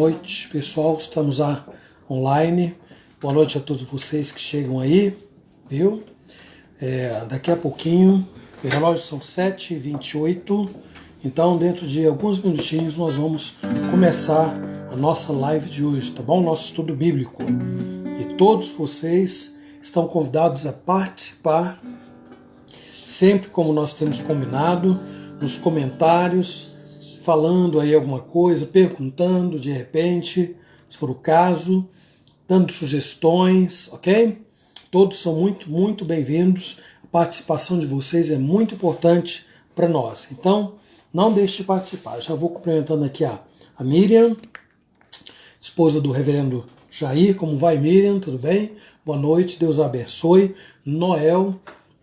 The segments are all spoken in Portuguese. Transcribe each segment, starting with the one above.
noite, pessoal. Estamos online. Boa noite a todos vocês que chegam aí, viu? Daqui a pouquinho, o relógio são 7h28. Então, dentro de alguns minutinhos, nós vamos começar a nossa live de hoje, tá bom? Nosso estudo bíblico. E todos vocês estão convidados a participar, sempre como nós temos combinado, nos comentários, falando aí alguma coisa, perguntando de repente, se for o caso, dando sugestões, ok? Todos são muito bem-vindos. A participação de vocês é muito importante para nós. Então, não deixe de participar. Já vou cumprimentando aqui a Miriam, esposa do reverendo Jair. Como vai, Miriam? Tudo bem? Boa noite, Deus abençoe. Noel,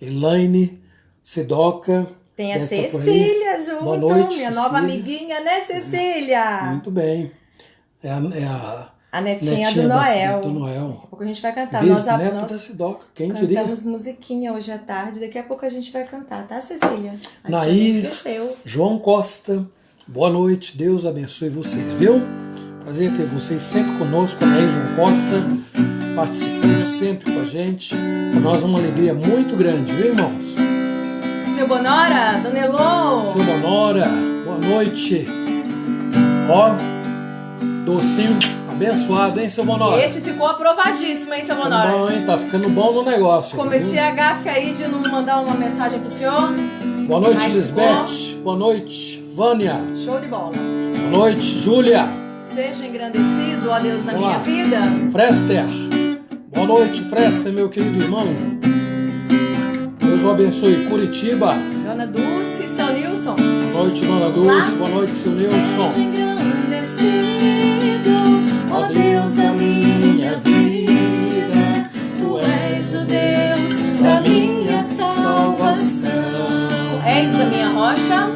Elaine, Sidoca. Tem a Cecília junto, boa noite, minha Cecília. Nova amiguinha, né, Cecília? Muito bem. A netinha do Noel. Do Noel. Daqui a pouco a gente vai cantar. Bisneta da Sidoca, quem diria? Cantamos musiquinha hoje à tarde, daqui a pouco a gente vai cantar, tá, Cecília? A Nair, gente esqueceu. João Costa, boa noite, Deus abençoe vocês, viu? Prazer ter vocês sempre conosco, Nair, João Costa, participando sempre com a gente. Para nós é uma alegria muito grande, viu, irmãos? Seu Bonora, Dona Elô. Seu Bonora, boa noite. Ó, docinho abençoado, hein, seu Bonora? Esse ficou aprovadíssimo, hein, seu Bonora? Tá bom, hein? Tá ficando bom no negócio. Cometi a gafe aí de não mandar uma mensagem pro senhor. Boa noite, Mas Lisbeth. Boa noite, Vânia. Show de bola. Boa noite, Júlia. Seja engrandecido, ó Deus, na Vamos minha lá. vida. Frester. Boa noite, Frester, meu querido irmão. Deus o abençoe. Curitiba. Dona Dulce, seu Nilson. Boa noite, Dona Vamos lá? Dulce. Boa noite, seu Seja Nilson. engrandecido, Ó ó Deus da minha vida. Tu És o Deus da minha salvação. És a minha rocha,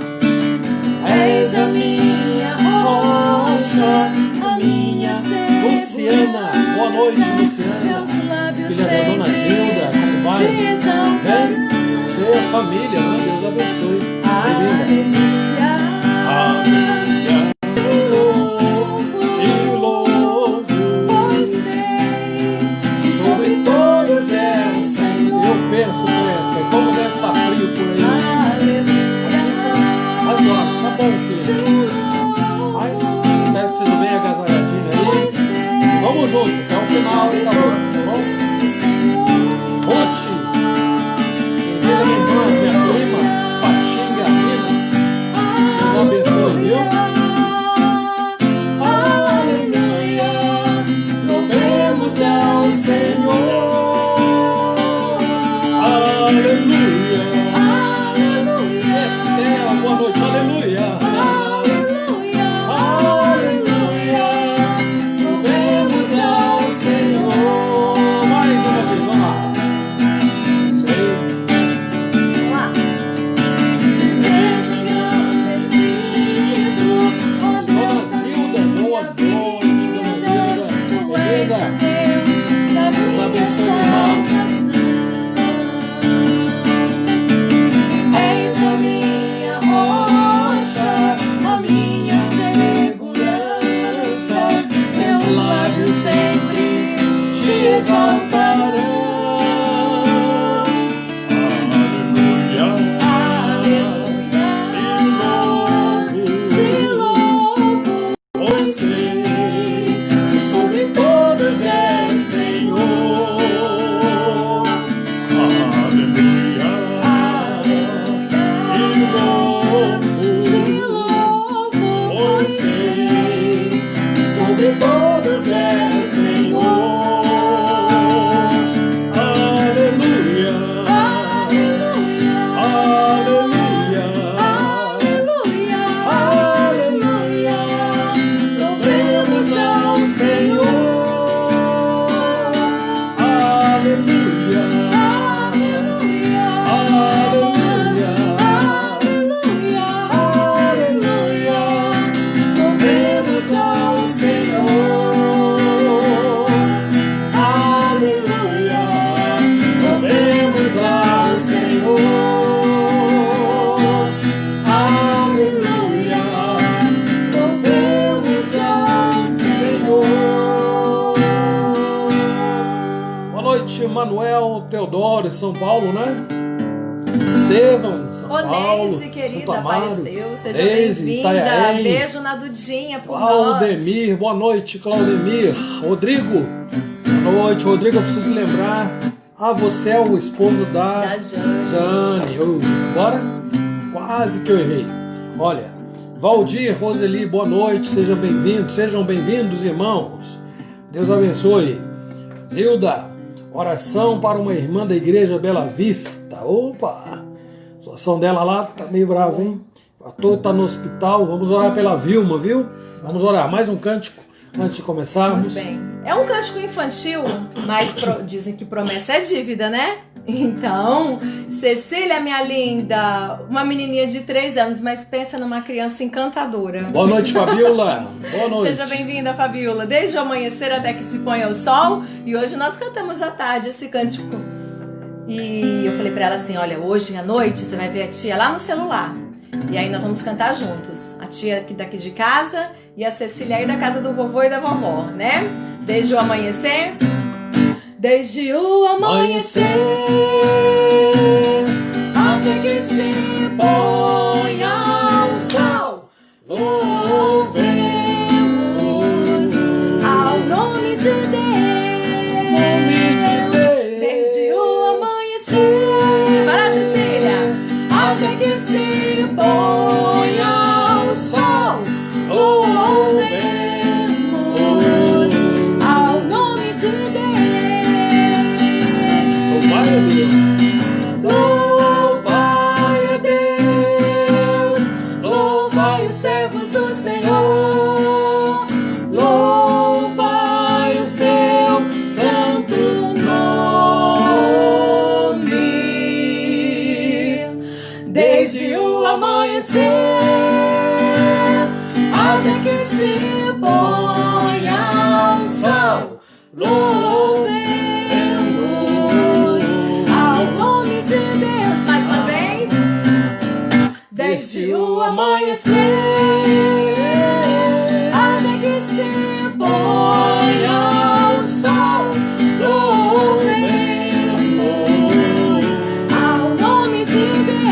és a minha rocha, a minha segurança. Luciana. Boa noite, Luciana. Meus lábios Filha da Dona Zilda. Como vai? te Vem. exaltarão. Você é família, né? Deus abençoe. Bem-vinda. Aleluia. Te louvo. Pois sei que Sobre todos é o Senhor. Eu penso, Frester, como deve estar frio por aí. Agora, tá bom, filho. Mas espero que esteja bem agasalhadinho aí. Vamos junto, até o final do calor, tá bom? Ruth, bem-vinda, minha irmã, minha prima, Patinga, Minas. Deus abençoe, viu? Aleluia, louvemos ao Senhor. Aleluia. Aleluia, Eterna, boa noite, aleluia. aleluia, Aleluia. louvemos ao Senhor. Mais uma vez, vamos lá. Sei. Vamos lá. Seja engrandecido, ó Dona Deus Zilda, boa noite, Dona Zilda. Tu és o Deus da Deus minha abençoe, irmã. salvação. És a minha rocha, a minha segurança. Meus lábios sempre te exaltarão. Aleluia. Aleluia, te louvo, Pois sei que sobre todas é o Senhor. Aleluia. te louvo, Pois sei que sobre todas é o Senhor. Aleluia. aleluia, Aleluia. aleluia, louvemos ao Senhor. Aleluia. Aleluia, aleluia, aleluia, louvemos ao Senhor. Manuel Teodoro, São Paulo, né? Estevão, São Paulo. Neise, querida, Santo Amaro, apareceu. Seja Neise, bem-vinda. Itanhaém. Beijo na Dudinha por Claudemir, boa noite, Claudemir. Rodrigo, boa noite, Rodrigo. Eu preciso lembrar. Você é o esposo da Jane. Agora, quase que eu errei. Olha, Valdir, Roseli, boa noite, sejam bem-vindos, irmãos. Deus abençoe. Zilda, oração para uma irmã da igreja Bela Vista. Opa, a situação dela lá tá meio brava, hein? O ator tá no hospital. Vamos orar pela Vilma, viu? Vamos orar. Mais um cântico antes de começarmos. Muito bem. É um cântico infantil, mas dizem que promessa é dívida, né? Então, Cecília, minha linda, uma menininha de 3 anos, mas pensa numa criança encantadora. Boa noite, Fabiola. Boa noite. Seja bem-vinda, Fabiola. Desde o amanhecer até que se ponha o sol. E hoje nós cantamos à tarde esse cântico. E eu falei pra ela assim, olha, hoje à noite você vai ver a tia lá no celular. E aí nós vamos cantar juntos. A tia daqui de casa e a Cecília aí da casa do vovô e da vovó, né? Desde o amanhecer. Desde o amanhecer até que se ponha o sol, louvemos ao nome de Deus. Desde o amanhecer, para Cecília, até que se ponha o sol, louvemos ao nome de Deus. Louvai a Deus, louvai os servos do Senhor, louvai o seu santo nome. Desde o amanhecer até que se ponha o sol, louvemos de Deus, mais uma vez. Desde o amanhecer até que se ponha o sol, louvemos ao nome de Deus.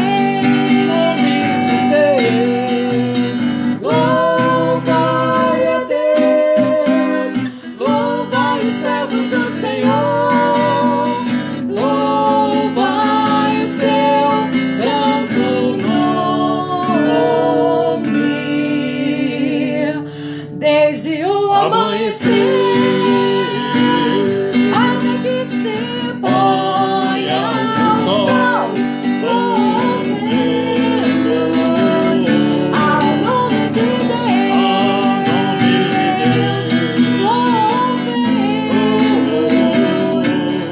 Louvai a Deus, louvai os servos do Senhor, louvai desde o amanhecer até que se ponha o sol, louvemos ao nome de Deus, louvemos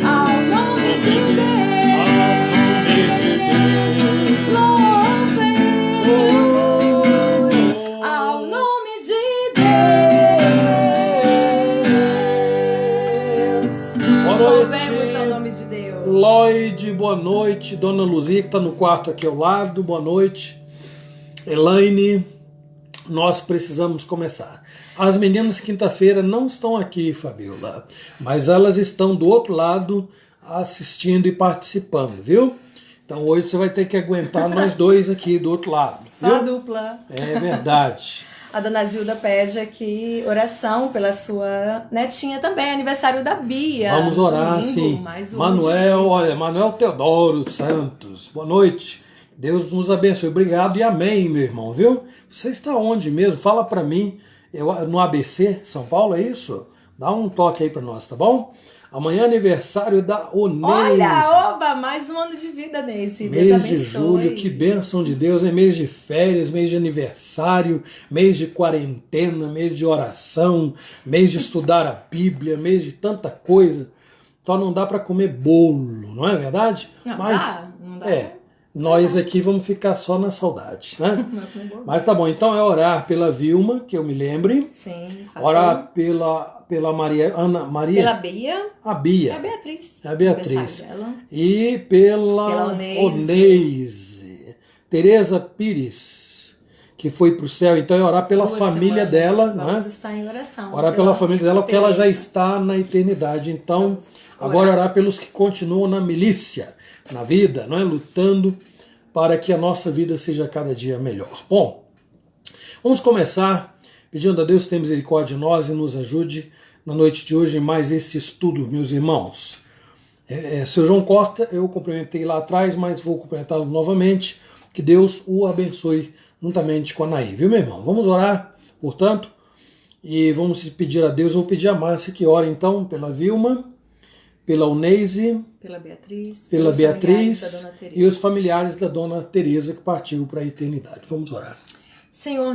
ao nome de Deus, louvemos ao nome de Louvemos ao nome de Deus. Lloyd, boa noite. Dona Luzia, que está no quarto aqui ao lado, boa noite. Elaine, nós precisamos começar. As meninas quinta-feira não estão aqui, Fabiola, mas elas estão do outro lado assistindo e participando, viu? Então hoje você vai ter que aguentar nós dois aqui do outro lado. Só a dupla. É verdade. A dona Zilda pede aqui oração pela sua netinha também, aniversário da Bia. Vamos orar, sim. Manuel, olha, Manuel Teodoro Santos, boa noite. Deus nos abençoe. Obrigado e amém, meu irmão, viu? Você está onde mesmo? Fala para mim. No ABC, São Paulo, é isso? Dá um toque aí para nós, tá bom? Amanhã é aniversário da Oneise. Olha, oba, mais um ano de vida, Neise. Mês de julho, que bênção de Deus. É mês de férias, mês de aniversário, mês de quarentena, mês de oração, mês de estudar a Bíblia, mês de tanta coisa. Então não dá para comer bolo, não é verdade? Não, não dá. Nós aqui vamos ficar só na saudade, né? Mas tá bom, então é orar pela Vilma, que eu me lembre. Sim. Orar pela Maria, Ana Maria. Pela Bia. A Bia. É a Beatriz. É a Beatriz. E pela Oneise. Tereza Pires. que foi para o céu, então é orar pela família dela, vamos né? estar em oração. Orar pela família dela, porque ela já está na eternidade. Então, agora orar pelos que continuam na milícia, na vida, não é? Lutando para que a nossa vida seja cada dia melhor. Bom, vamos começar pedindo a Deus que tenha misericórdia de nós e nos ajude na noite de hoje em mais esse estudo, meus irmãos. Seu João Costa, eu cumprimentei lá atrás, mas vou cumprimentá-lo novamente. Que Deus o abençoe juntamente com a Naí, viu, meu irmão? Vamos orar, portanto, e vamos pedir a Deus. Eu vou pedir a Márcia que ore, então, pela Vilma, pela Uneise, pela Beatriz, e os familiares da Dona Teresa que partiu para a eternidade. Vamos orar. Senhor,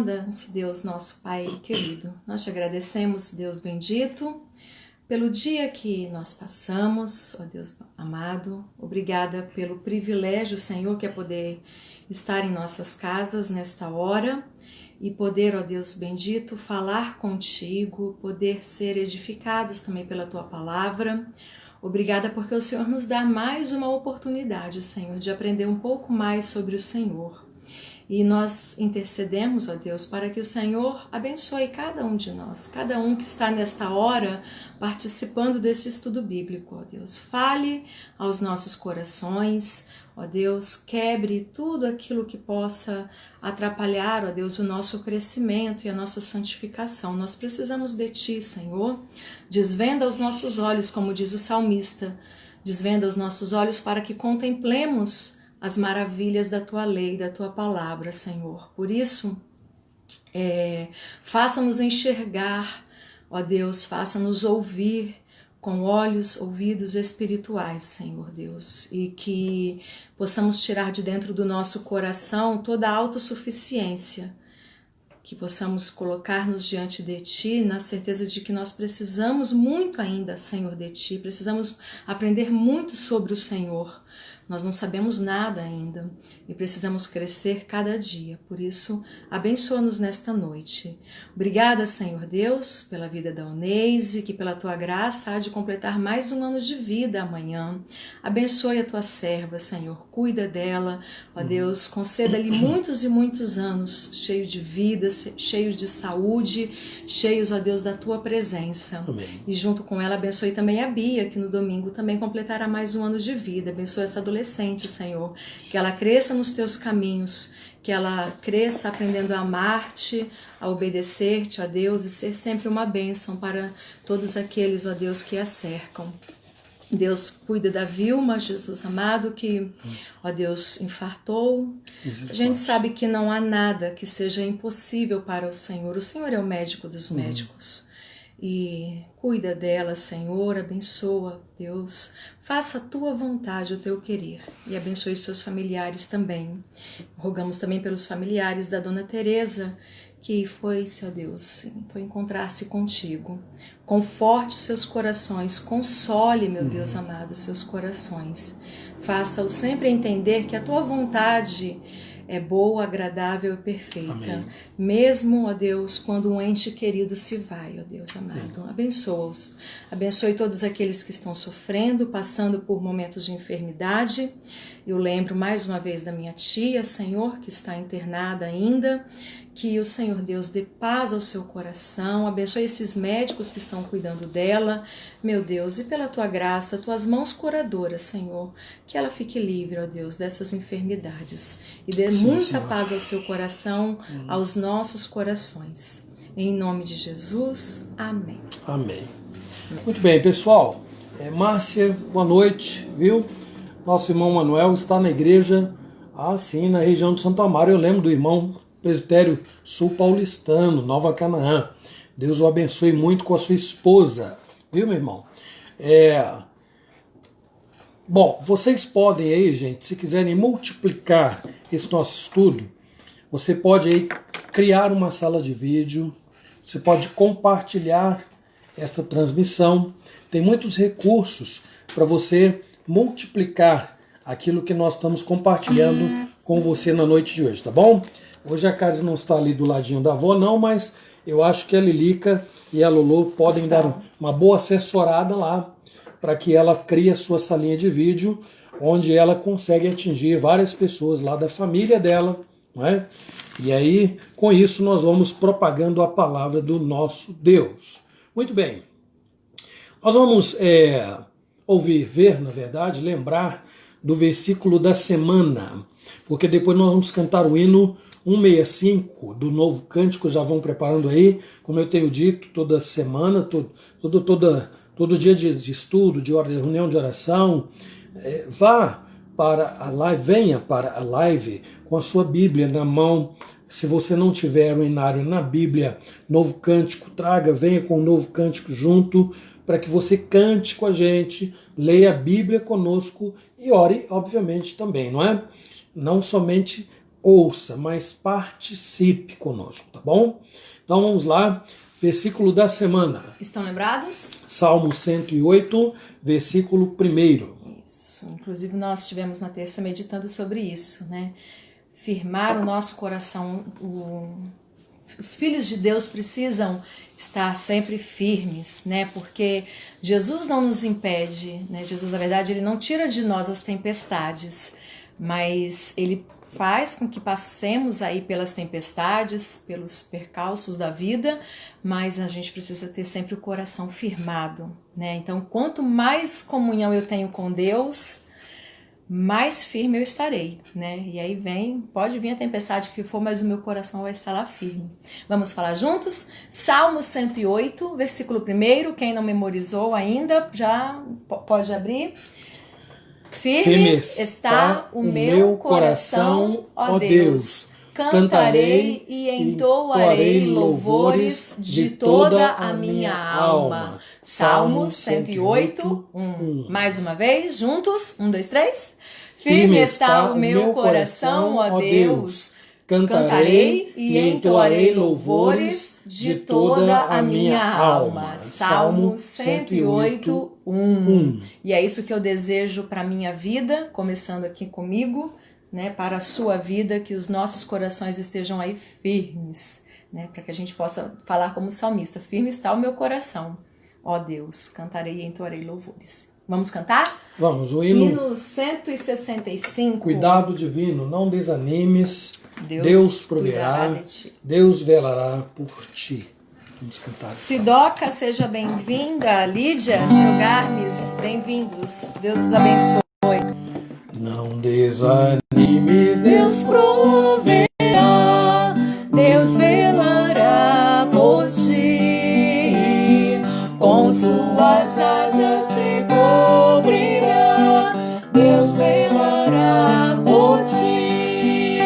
Deus, nosso Pai querido, nós te agradecemos, Deus bendito, pelo dia que nós passamos, ó Deus amado. Obrigada pelo privilégio, Senhor, que é poder estar em nossas casas nesta hora e poder, ó Deus bendito, falar contigo, poder ser edificados também pela tua palavra. Obrigada porque o Senhor nos dá mais uma oportunidade, Senhor, de aprender um pouco mais sobre o Senhor. E nós intercedemos, ó Deus, para que o Senhor abençoe cada um de nós, cada um que está nesta hora participando desse estudo bíblico, ó Deus. Fale aos nossos corações, ó Deus, quebre tudo aquilo que possa atrapalhar, ó Deus, o nosso crescimento e a nossa santificação. Nós precisamos de Ti, Senhor. Desvenda os nossos olhos, como diz o salmista, desvenda os nossos olhos para que contemplemos as maravilhas da Tua lei, da Tua palavra, Senhor. Por isso, faça-nos enxergar, ó Deus, faça-nos ouvir com olhos, ouvidos espirituais, Senhor Deus, e que possamos tirar de dentro do nosso coração toda a autossuficiência, que possamos colocar-nos diante de Ti na certeza de que nós precisamos muito ainda, Senhor, de Ti, precisamos aprender muito sobre o Senhor. Nós não sabemos nada ainda e precisamos crescer cada dia. Por isso, abençoa-nos nesta noite. Obrigada, Senhor Deus, pela vida da Uneise, que pela Tua graça há de completar mais um ano de vida amanhã. Abençoe a Tua serva, Senhor. Cuida dela, ó Deus. Conceda-lhe muitos e muitos anos, cheio de vida, cheio de saúde, cheios, ó Deus, da Tua presença. Amém. E junto com ela, abençoe também a Bia, que no domingo também completará mais um ano de vida. Abençoe essa adolescente, Senhor, que ela cresça nos Teus caminhos, que ela cresça aprendendo a amar-te, a obedecer-te, ó Deus, e ser sempre uma bênção para todos aqueles, ó Deus, que a cercam. Deus, cuida da Vilma, Jesus amado, que, ó Deus, infartou. A gente sabe que não há nada que seja impossível para o Senhor. O Senhor é o médico dos médicos. E cuida dela, Senhor, abençoa, Deus, faça a Tua vontade, o Teu querer, e abençoe seus familiares também. Rogamos também pelos familiares da Dona Teresa, que foi, Senhor Deus, foi encontrar-se contigo. Conforte seus corações, console, meu Deus amado, seus corações. Faça-os sempre entender que a Tua vontade é boa, agradável e perfeita. Amém. Mesmo, ó Deus, quando um ente querido se vai, ó Deus amado. Abençoa-os. Abençoe todos aqueles que estão sofrendo, passando por momentos de enfermidade. Eu lembro mais uma vez da minha tia, Senhor, que está internada ainda. Que o Senhor Deus dê paz ao seu coração, abençoe esses médicos que estão cuidando dela, meu Deus, e pela Tua graça, Tuas mãos curadoras, Senhor, que ela fique livre, ó Deus, dessas enfermidades, e dê muita paz ao seu coração, aos nossos corações. Em nome de Jesus, amém. Amém. Muito bem, pessoal. Márcia, boa noite, viu? Nosso irmão Manuel está na igreja, sim, na região de Santo Amaro. Eu lembro do irmão Presbitério Sul Paulistano, Nova Canaã. Deus o abençoe muito com a sua esposa, viu, meu irmão? Bom, vocês podem aí, gente, se quiserem multiplicar esse nosso estudo, você pode aí criar uma sala de vídeo, você pode compartilhar esta transmissão. Tem muitos recursos para você multiplicar aquilo que nós estamos compartilhando com você na noite de hoje, tá bom? Hoje a Caris não está ali do ladinho da avó, não, mas eu acho que a Lilica e a Lulu podem dar uma boa assessorada lá para que ela crie a sua salinha de vídeo, onde ela consegue atingir várias pessoas lá da família dela, não é? E aí, com isso, nós vamos propagando a palavra do nosso Deus. Muito bem. Nós vamos ver, na verdade, lembrar do versículo da semana, porque depois nós vamos cantar o hino 165 do Novo Cântico, já vão preparando aí, como eu tenho dito, toda semana, todo dia de estudo, de reunião de oração, vá para a live, venha para a live com a sua Bíblia na mão. Se você não tiver o inário na Bíblia, Novo Cântico, venha com o Novo Cântico junto, para que você cante com a gente, leia a Bíblia conosco e ore, obviamente, também, não é? Não somente ouça, mas participe conosco, tá bom? Então vamos lá, versículo da semana. Estão lembrados? Salmo 108, versículo 1. Isso, inclusive nós estivemos na terça meditando sobre isso, né? Firmar o nosso coração, os filhos de Deus precisam estar sempre firmes, né? Porque Jesus não nos impede, né? Jesus, na verdade, ele não tira de nós as tempestades, mas ele faz com que passemos aí pelas tempestades, pelos percalços da vida, mas a gente precisa ter sempre o coração firmado, né? Então, quanto mais comunhão eu tenho com Deus, mais firme eu estarei, né? E aí pode vir a tempestade que for, mas o meu coração vai estar lá firme. Vamos falar juntos? Salmo 108, versículo 1, quem não memorizou ainda, já pode abrir. Firme está o meu coração, ó Deus. Cantarei e entoarei louvores de toda a minha alma. Salmo 108, 1. Mais uma vez, juntos. 1, 2, 3. Firme está o meu coração, ó Deus. Cantarei e entoarei louvores de toda a minha alma. Salmo 108, 1. E é isso que eu desejo para a minha vida, começando aqui comigo, né, para a sua vida, que os nossos corações estejam aí firmes, né, para que a gente possa falar como salmista: firme está o meu coração, ó Deus, cantarei e entoarei louvores. Vamos cantar? Vamos, o hino 165. Cuidado divino, não desanimes, Deus proverá, Deus velará por ti. Vamos cantar. Sidoca, seja bem-vinda. Lídia, seu Garmes, bem-vindos. Deus os abençoe. Não desanime, Deus proverá, Deus velará por ti, com suas asas te cobrirá, Deus velará por ti,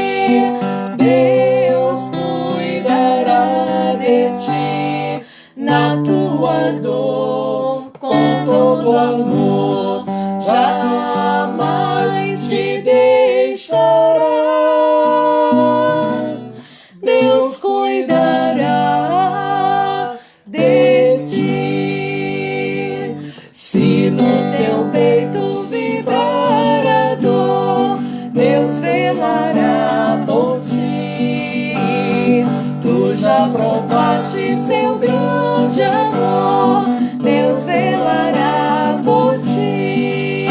Deus cuidará de ti, na tua dor, com todo amor, jamais te deixará. Deus cuidará de ti. Se no teu peito vibrar a dor, Deus velará por ti. Tu já provaste seu grande amor, Deus velará por ti.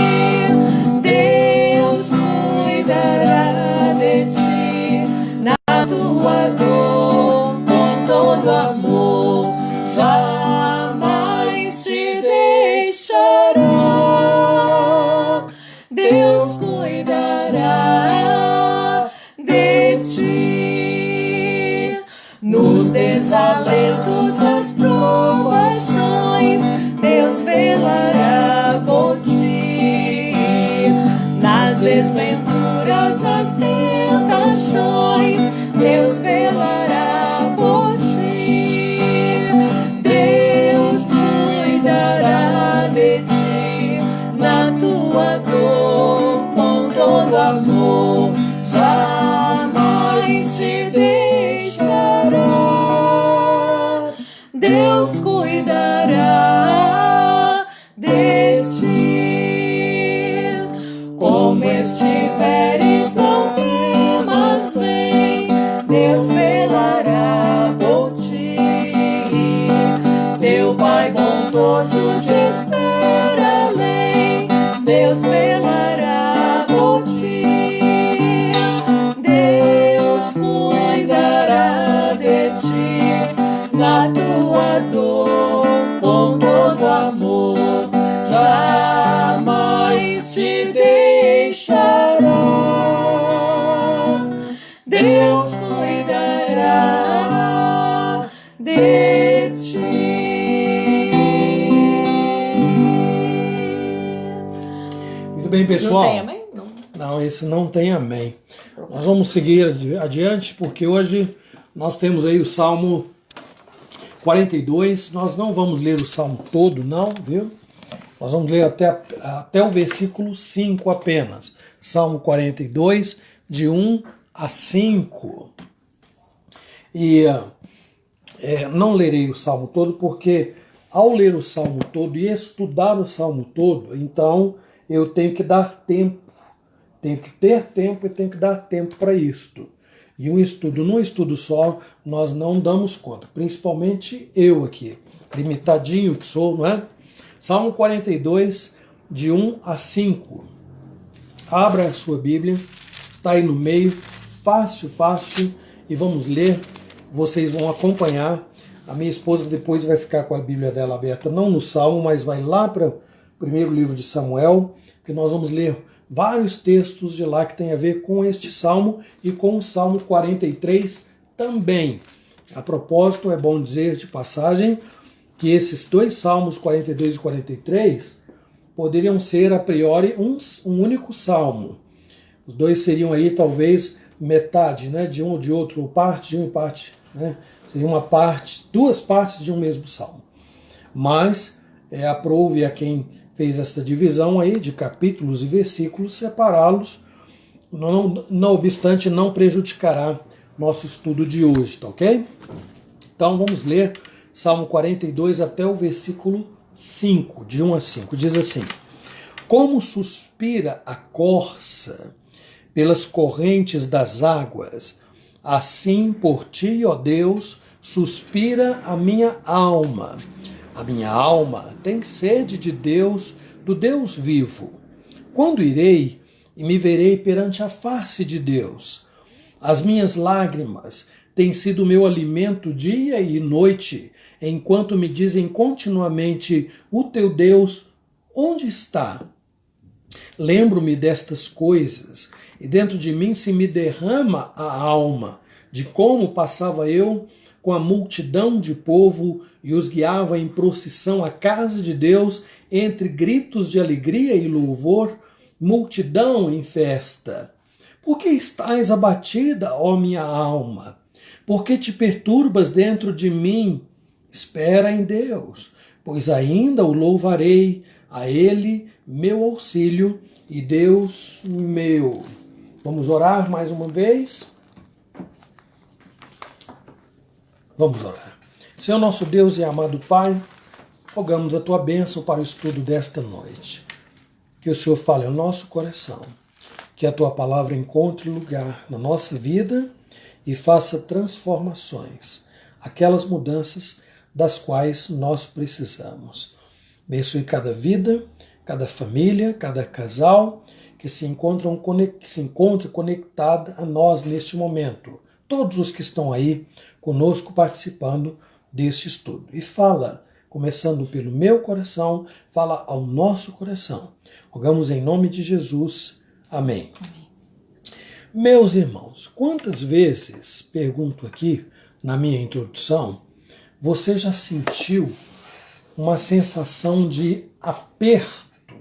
Deus cuidará de ti, na tua dor, com todo amor, jamais te deixará. Deus cuidará de ti, nos desalentos, nas provações, Deus velará por ti, nas desventuras, nas tentações, Deus velará por ti. Deus cuidará de ti, na tua dor, com todo amor, jamais te deixará. Deus cuidará de ti. Como estiveres, não temas, vem, Deus velará por ti. Teu Pai bondoso te espera além, Deus velará por ti. Deus amor jamais te deixará. Deus cuidará de ti. Muito bem, pessoal. Não tem amém? Não, esse não tem amém. Nós vamos seguir adiante, porque hoje nós temos aí o Salmo 42. Nós não vamos ler o Salmo todo, não, viu? Nós vamos ler até o versículo 5 apenas. Salmo 42, de 1 a 5. E não lerei o Salmo todo, porque ao ler o Salmo todo e estudar o Salmo todo, então eu tenho que dar tempo. Tenho que ter tempo e tenho que dar tempo para isto. E um estudo, num estudo só, nós não damos conta. Principalmente eu aqui, limitadinho que sou, não é? Salmo 42, de 1 a 5. Abra a sua Bíblia, está aí no meio, fácil, e vamos ler. Vocês vão acompanhar. A minha esposa depois vai ficar com a Bíblia dela aberta, não no Salmo, mas vai lá para o primeiro livro de Samuel, que nós vamos ler vários textos de lá que tem a ver com este Salmo e com o Salmo 43 também. A propósito, é bom dizer de passagem que esses dois Salmos, 42 e 43, poderiam ser a priori um único Salmo. Os dois seriam aí talvez metade, né, de um ou de outro, ou parte de um e parte, né? Seria duas partes de um mesmo Salmo. Mas aprove a quem fez essa divisão aí de capítulos e versículos, separá-los, não obstante, não prejudicará nosso estudo de hoje, tá ok? Então vamos ler Salmo 42 até o versículo 5, de 1 a 5. Diz assim: Como suspira a corça pelas correntes das águas, assim por ti, ó Deus, suspira a minha alma. A minha alma tem sede de Deus, do Deus vivo. Quando irei e me verei perante a face de Deus? As minhas lágrimas têm sido meu alimento dia e noite, enquanto me dizem continuamente: o teu Deus, onde está? Lembro-me destas coisas, e dentro de mim se me derrama a alma, de como passava eu com a multidão de povo e os guiava em procissão à casa de Deus, entre gritos de alegria e louvor, multidão em festa. Por que estás abatida, ó minha alma? Por que te perturbas dentro de mim? Espera em Deus, pois ainda o louvarei, a Ele meu auxílio e Deus meu. Vamos orar mais uma vez? Vamos orar. Senhor nosso Deus e amado Pai, rogamos a Tua bênção para o estudo desta noite. Que o Senhor fale ao nosso coração, que a Tua palavra encontre lugar na nossa vida e faça transformações, aquelas mudanças das quais nós precisamos. Abençoe cada vida, cada família, cada casal que se encontre conectada a nós neste momento. Todos os que estão aí conosco participando deste estudo. E fala, começando pelo meu coração, fala ao nosso coração. Rogamos em nome de Jesus. Amém. Amém. Meus irmãos, quantas vezes, pergunto aqui na minha introdução, você já sentiu uma sensação de aperto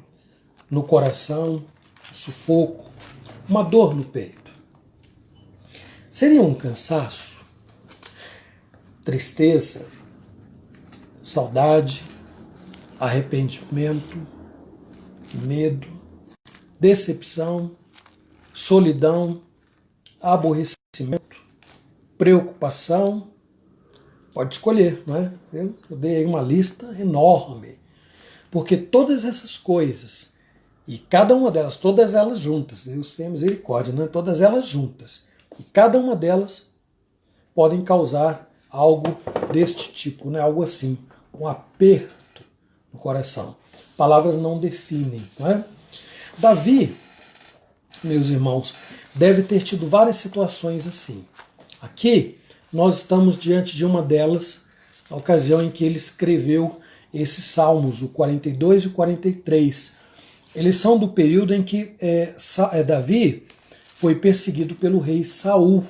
no coração, sufoco, uma dor no peito? Seria um cansaço, tristeza, saudade, arrependimento, medo, decepção, solidão, aborrecimento, preocupação? Pode escolher, não é? Eu dei aí uma lista enorme, porque todas essas coisas, e cada uma delas, todas elas juntas, Deus tenha misericórdia, né? Todas elas juntas, e cada uma delas podem causar algo deste tipo, né? Algo assim, um aperto no coração. Palavras não definem, não é? Davi, meus irmãos, deve ter tido várias situações assim. Aqui nós estamos diante de uma delas, a ocasião em que ele escreveu esses salmos, o 42 e o 43. Eles são do período em que Davi foi perseguido pelo rei Saul.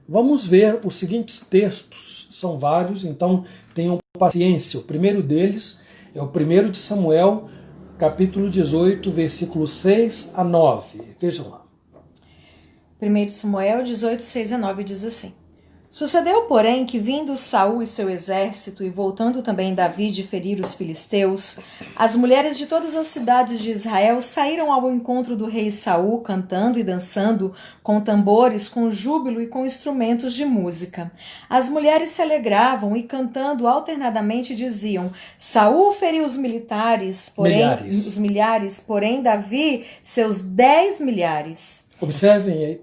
Vamos ver os seguintes textos, são vários, então tenham paciência. O primeiro deles é o 1 de Samuel, capítulo 18, versículos 6 a 9. Vejam lá. 1 Samuel 18, 6 a 9 diz assim: Sucedeu, porém, que vindo Saul e seu exército, e voltando também Davi de ferir os filisteus, as mulheres de todas as cidades de Israel saíram ao encontro do rei Saul, cantando e dançando, com tambores, com júbilo e com instrumentos de música. As mulheres se alegravam e, cantando alternadamente, diziam: Saul feriu os milhares, porém Davi seus 10 milhares. Observem aí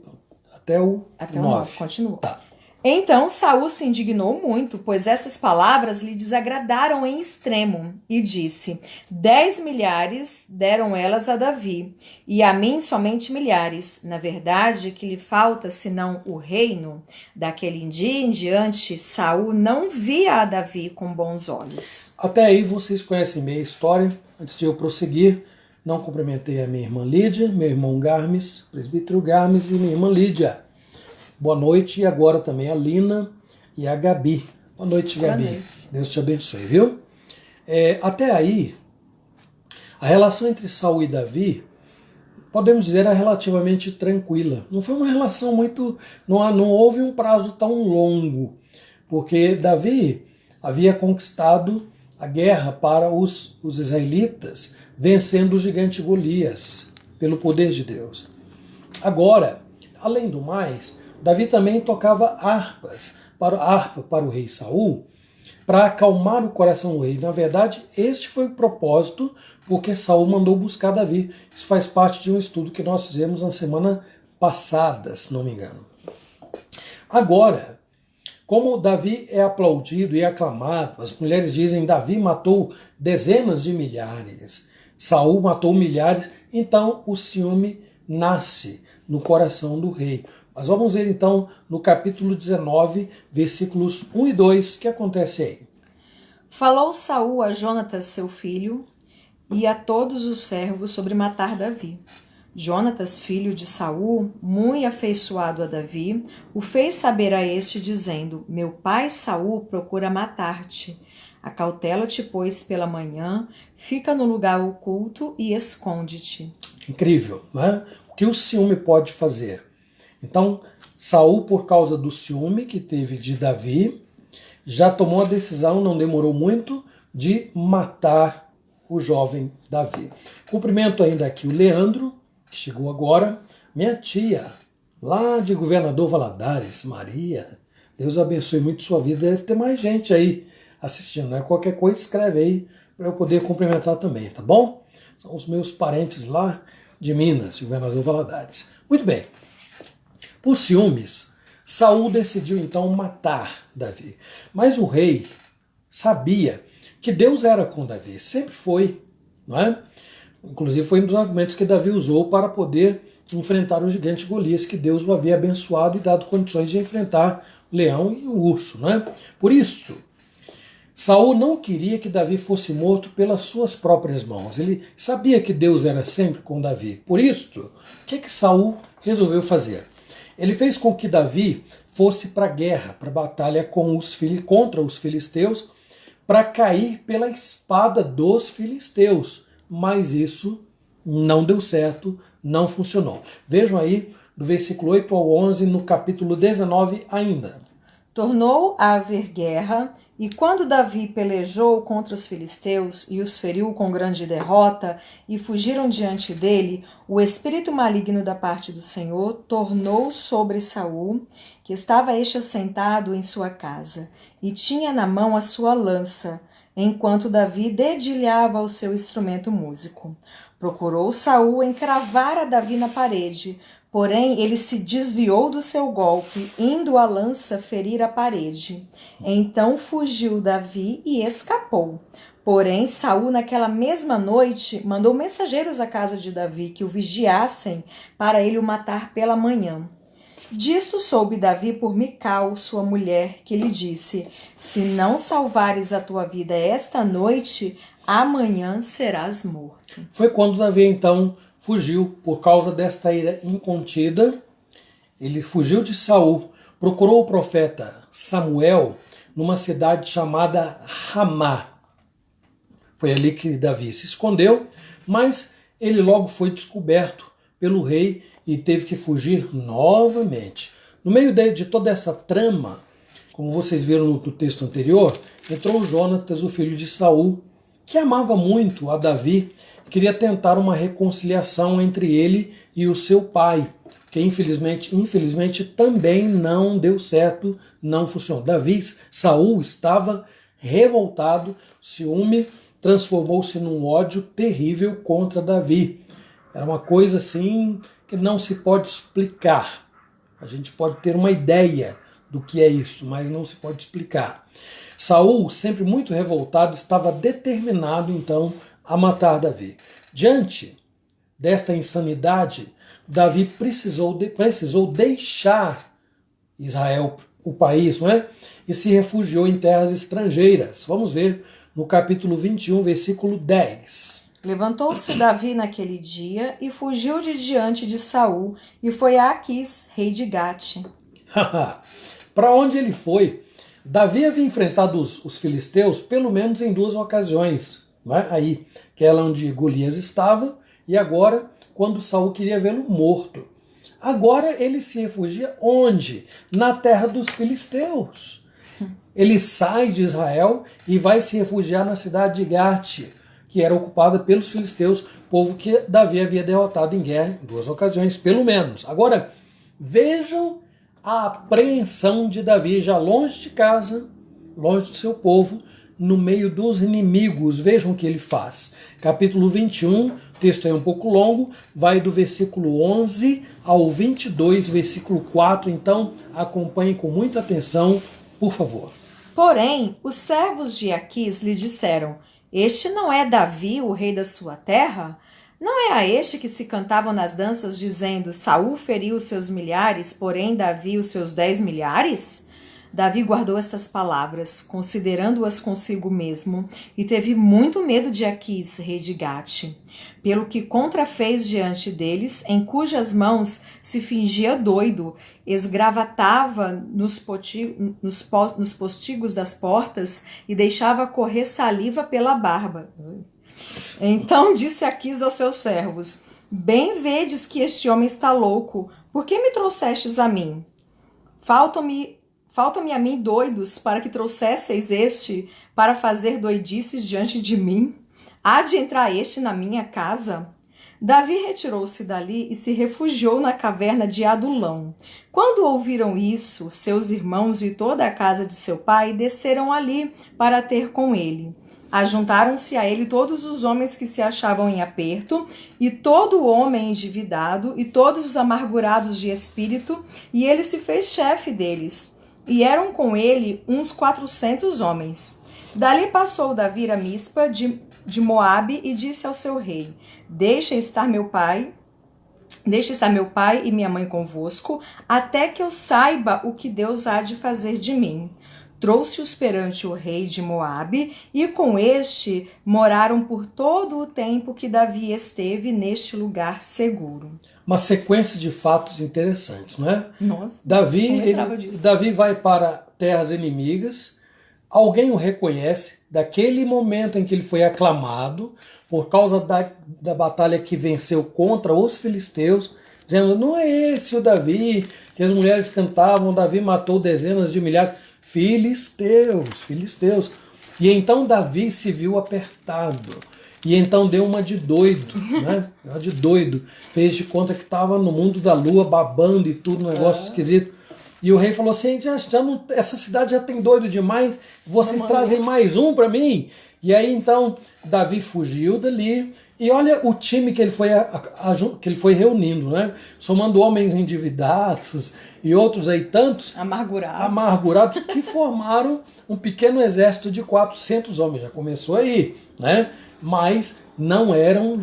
até o 9. Continua. Tá. Então Saul se indignou muito, pois essas palavras lhe desagradaram em extremo, e disse: 10 milhares deram elas a Davi, e a mim somente milhares. Na verdade, que lhe falta senão o reino? Daquele dia em diante, Saul não via a Davi com bons olhos. Até aí vocês conhecem meia história. Antes de eu prosseguir, não cumprimentei a minha irmã Lídia, meu irmão Garmes, presbítero Garmes, e minha irmã Lídia. Boa noite, e agora também a Lina e a Gabi. Boa noite, Gabi. Boa noite. Deus te abençoe, viu? Até aí, a relação entre Saul e Davi, podemos dizer, era relativamente tranquila. Não foi uma relação muito... Não houve um prazo tão longo, porque Davi havia conquistado a guerra para os israelitas, vencendo o gigante Golias, pelo poder de Deus. Agora, além do mais, Davi também tocava harpa para o rei Saul, para acalmar o coração do rei. Na verdade, este foi o propósito porque Saul mandou buscar Davi. Isso faz parte de um estudo que nós fizemos na semana passada, se não me engano. Agora, como Davi é aplaudido e aclamado, as mulheres dizem: Davi matou dezenas de milhares, Saul matou milhares, então o ciúme nasce no coração do rei. Mas vamos ver então no capítulo 19, versículos 1 e 2, o que acontece aí. Falou Saul a Jonatas, seu filho, e a todos os servos sobre matar Davi. Jonatas, filho de Saul, muito afeiçoado a Davi, o fez saber a este, dizendo: Meu pai Saul procura matar-te. Acautela-te, pois, pela manhã, fica no lugar oculto e esconde-te. Incrível, não é? O que o ciúme pode fazer? Então, Saul, por causa do ciúme que teve de Davi, já tomou a decisão, não demorou muito, de matar o jovem Davi. Cumprimento ainda aqui o Leandro, que chegou agora, minha tia, lá de Governador Valadares, Maria. Deus abençoe muito sua vida. Deve ter mais gente aí assistindo, né? Qualquer coisa escreve aí para eu poder cumprimentar também, tá bom? São os meus parentes lá de Minas, Governador Valadares. Muito bem. Por ciúmes, Saul decidiu então matar Davi. Mas o rei sabia que Deus era com Davi, sempre foi, não é? Inclusive foi um dos argumentos que Davi usou para poder enfrentar o gigante Golias, que Deus o havia abençoado e dado condições de enfrentar o leão e o urso, não é? Por isso, Saul não queria que Davi fosse morto pelas suas próprias mãos. Ele sabia que Deus era sempre com Davi. Por isso, o que Saul resolveu fazer? Ele fez com que Davi fosse para a guerra, para a batalha contra os filisteus, para cair pela espada dos filisteus. Mas isso não deu certo, não funcionou. Vejam aí, do versículo 8 ao 11, no capítulo 19 ainda. Tornou a haver guerra, e quando Davi pelejou contra os filisteus e os feriu com grande derrota, e fugiram diante dele, o espírito maligno da parte do Senhor tornou sobre Saul, que estava este assentado em sua casa, e tinha na mão a sua lança, enquanto Davi dedilhava o seu instrumento músico. Procurou Saul encravar a Davi na parede, porém ele se desviou do seu golpe, indo a lança ferir a parede. Então fugiu Davi e escapou. Porém, Saul, naquela mesma noite, mandou mensageiros à casa de Davi que o vigiassem para ele o matar pela manhã. Disto soube Davi por Mical, sua mulher, que lhe disse: se não salvares a tua vida esta noite, amanhã serás morto. Foi quando Davi então fugiu por causa desta ira incontida. Ele fugiu de Saul, procurou o profeta Samuel numa cidade chamada Ramá. Foi ali que Davi se escondeu, mas ele logo foi descoberto pelo rei e teve que fugir novamente. No meio de toda essa trama, como vocês viram no texto anterior, entrou Jonatas, o filho de Saul, que amava muito a Davi, queria tentar uma reconciliação entre ele e o seu pai, que infelizmente também não deu certo, não funcionou. Saul estava revoltado, ciúme transformou-se num ódio terrível contra Davi. Era uma coisa assim que não se pode explicar. A gente pode ter uma ideia do que é isso, mas não se pode explicar. Saul, sempre muito revoltado, estava determinado então a matar Davi. Diante desta insanidade, Davi precisou deixar Israel, o país, não é? E se refugiou em terras estrangeiras. Vamos ver no capítulo 21, versículo 10. Levantou-se Davi naquele dia e fugiu de diante de Saul e foi a Aquis, rei de Gate. Para onde ele foi? Davi havia enfrentado os filisteus pelo menos em 2 ocasiões. Não é? Aí, aquela onde Golias estava e agora quando Saul queria vê-lo morto. Agora ele se refugia onde? Na terra dos filisteus. Ele sai de Israel e vai se refugiar na cidade de Gate, que era ocupada pelos filisteus, povo que Davi havia derrotado em guerra em 2 ocasiões, pelo menos. Agora, vejam a apreensão de Davi, já longe de casa, longe do seu povo, no meio dos inimigos. Vejam o que ele faz. Capítulo 21, o texto é um pouco longo, vai do versículo 11 ao 22, versículo 4, então acompanhem com muita atenção, por favor. Porém, os servos de Aquis lhe disseram: este não é Davi, o rei da sua terra? Não é a este que se cantavam nas danças, dizendo: Saul feriu os seus milhares, porém Davi os seus 10 milhares? Davi guardou estas palavras, considerando-as consigo mesmo, e teve muito medo de Aquis, rei de Gate, pelo que contrafez diante deles, em cujas mãos se fingia doido, esgravatava nos postigos das portas e deixava correr saliva pela barba. Então disse Aquis aos seus servos: bem vedes que este homem está louco, por que me trouxestes a mim? Faltam-me a mim doidos para que trouxesseis este para fazer doidices diante de mim? Há de entrar este na minha casa? Davi retirou-se dali e se refugiou na caverna de Adulão. Quando ouviram isso, seus irmãos e toda a casa de seu pai desceram ali para ter com ele. Ajuntaram-se a ele todos os homens que se achavam em aperto, e todo homem endividado, e todos os amargurados de espírito, e ele se fez chefe deles. E eram com ele uns 400 homens. Dali passou Davi a Mispa de Moabe e disse ao seu rei: Deixe estar meu pai e minha mãe convosco, até que eu saiba o que Deus há de fazer de mim. Trouxe-os perante o rei de Moabe, e com este moraram por todo o tempo que Davi esteve neste lugar seguro. Uma sequência de fatos interessantes, não é? Nossa, Davi vai para terras inimigas, alguém o reconhece, daquele momento em que ele foi aclamado, por causa da batalha que venceu contra os filisteus, dizendo: não é esse o Davi, que as mulheres cantavam, Davi matou dezenas de milhares. Filisteus. E então Davi se viu apertado. E então deu uma de doido, né? Uma de doido. Fez de conta que estava no mundo da lua, babando e tudo, um negócio esquisito. E o rei falou assim: essa cidade já tem doido demais, vocês trazem mais um para mim? E aí então Davi fugiu dali. E olha o time que ele foi reunindo, né? Somando homens endividados e outros aí tantos amargurados que formaram um pequeno exército de 400 homens. Já começou aí, né? Mas não eram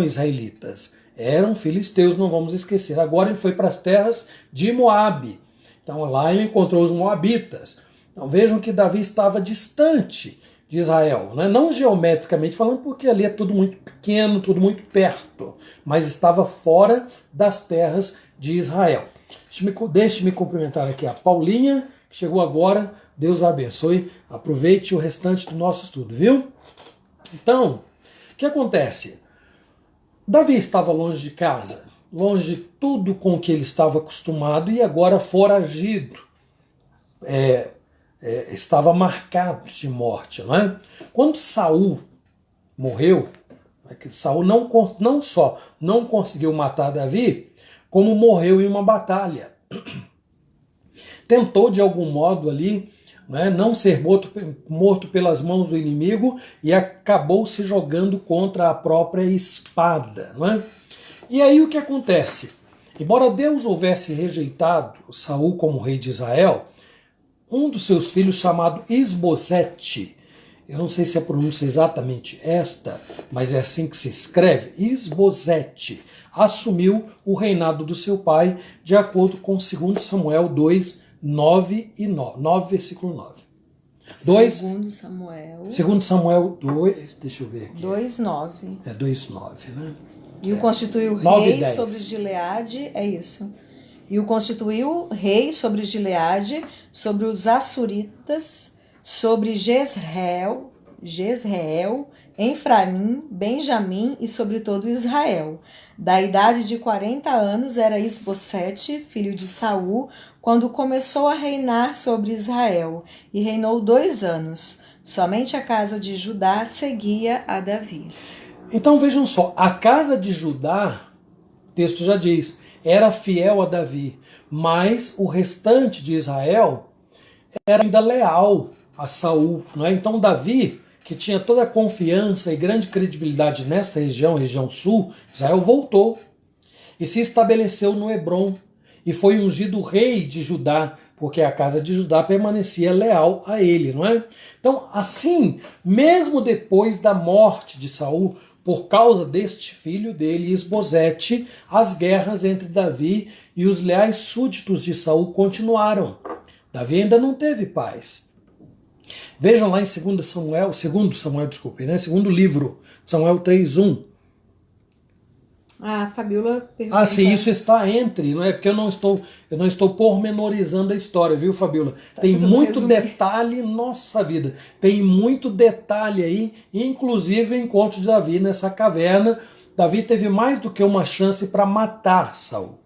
israelitas. eram filisteus, não vamos esquecer. Agora ele foi para as terras de Moabe. Então lá ele encontrou os moabitas. Então vejam que Davi estava distante de Israel, né? Não geometricamente falando, porque ali é tudo muito pequeno, tudo muito perto, mas estava fora das terras de Israel. Deixe-me cumprimentar aqui a Paulinha, que chegou agora. Deus a abençoe. Aproveite o restante do nosso estudo, viu? Então, o que acontece? Davi estava longe de casa, longe de tudo com que ele estava acostumado e agora foragido. Estava marcado de morte, não é? Quando Saul morreu, Saul não só não conseguiu matar Davi, como morreu em uma batalha. Tentou de algum modo ali, né, não ser morto pelas mãos do inimigo e acabou se jogando contra a própria espada, não é? E aí o que acontece? Embora Deus houvesse rejeitado Saul como rei de Israel, um dos seus filhos, chamado Isbosete, eu não sei se a pronúncia é exatamente esta, mas é assim que se escreve, Isbosete, assumiu o reinado do seu pai, de acordo com 2 Samuel 2, 9 e 9, versículo 9. 2 Samuel. 2 Samuel 2, deixa eu ver aqui. 2:9. 2:9, né? E o constituiu rei sobre Gileade, é isso. E o constituiu rei sobre Gileade, sobre os Assuritas, sobre Jezreel, Efraim, Benjamim e sobre todo Israel. Da idade de 40 anos era Isbosete, filho de Saul, quando começou a reinar sobre Israel, e reinou 2 anos. Somente a casa de Judá seguia a Davi. Então vejam só, a casa de Judá, o texto já diz, era fiel a Davi, mas o restante de Israel era ainda leal a Saul, não é? Então Davi, que tinha toda a confiança e grande credibilidade nesta região sul, Israel voltou e se estabeleceu no Hebrom e foi ungido rei de Judá, porque a casa de Judá permanecia leal a ele, não é? Então, assim, mesmo depois da morte de Saul, por causa deste filho dele, Isbosete, as guerras entre Davi e os leais súditos de Saul continuaram. Davi ainda não teve paz. Vejam lá em 2 Samuel, segundo livro, Samuel 3:1. A Fabiola pergunta. Ah, sim, isso está entre, não é? Porque eu não estou pormenorizando a história, viu, Fabiola? Tem muito detalhe, nossa vida, tem muito detalhe aí, inclusive o encontro de Davi nessa caverna. Davi teve mais do que uma chance para matar Saul,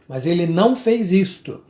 mas ele não fez isto,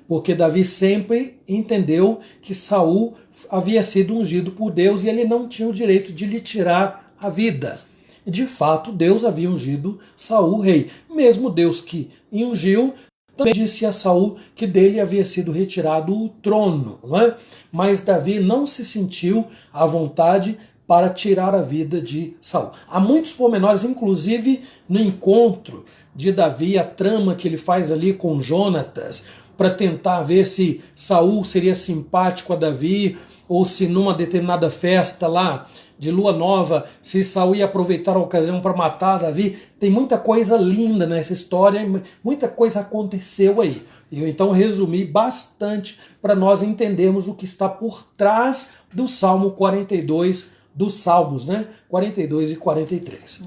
porque Davi sempre entendeu que Saul havia sido ungido por Deus e ele não tinha o direito de lhe tirar a vida. De fato, Deus havia ungido Saul rei. Mesmo Deus que ungiu, também disse a Saul que dele havia sido retirado o trono, não é? Mas Davi não se sentiu à vontade para tirar a vida de Saul. Há muitos pormenores, inclusive no encontro de Davi, a trama que ele faz ali com Jonatas, para tentar ver se Saul seria simpático a Davi, ou se numa determinada festa lá de lua nova, se Saul ia aproveitar a ocasião para matar Davi. Tem muita coisa linda nessa história, muita coisa aconteceu aí. Eu então resumi bastante para nós entendermos o que está por trás do Salmo 42, dos Salmos, né? 42 e 43.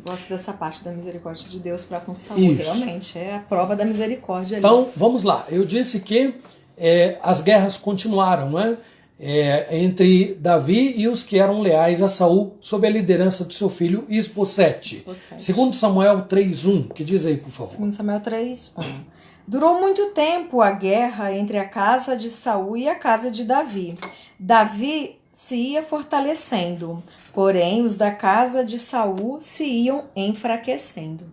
Gosto dessa parte da misericórdia de Deus para com Saul. Realmente, é a prova da misericórdia ali. Então, vamos lá. Eu disse que as guerras continuaram, não é? Entre Davi e os que eram leais a Saul, sob a liderança do seu filho Isbosete. 2 Samuel 3:1, que diz aí, por favor. 2 Samuel 3:1. Durou muito tempo a guerra entre a casa de Saul e a casa de Davi. Davi se ia fortalecendo, porém os da casa de Saul se iam enfraquecendo.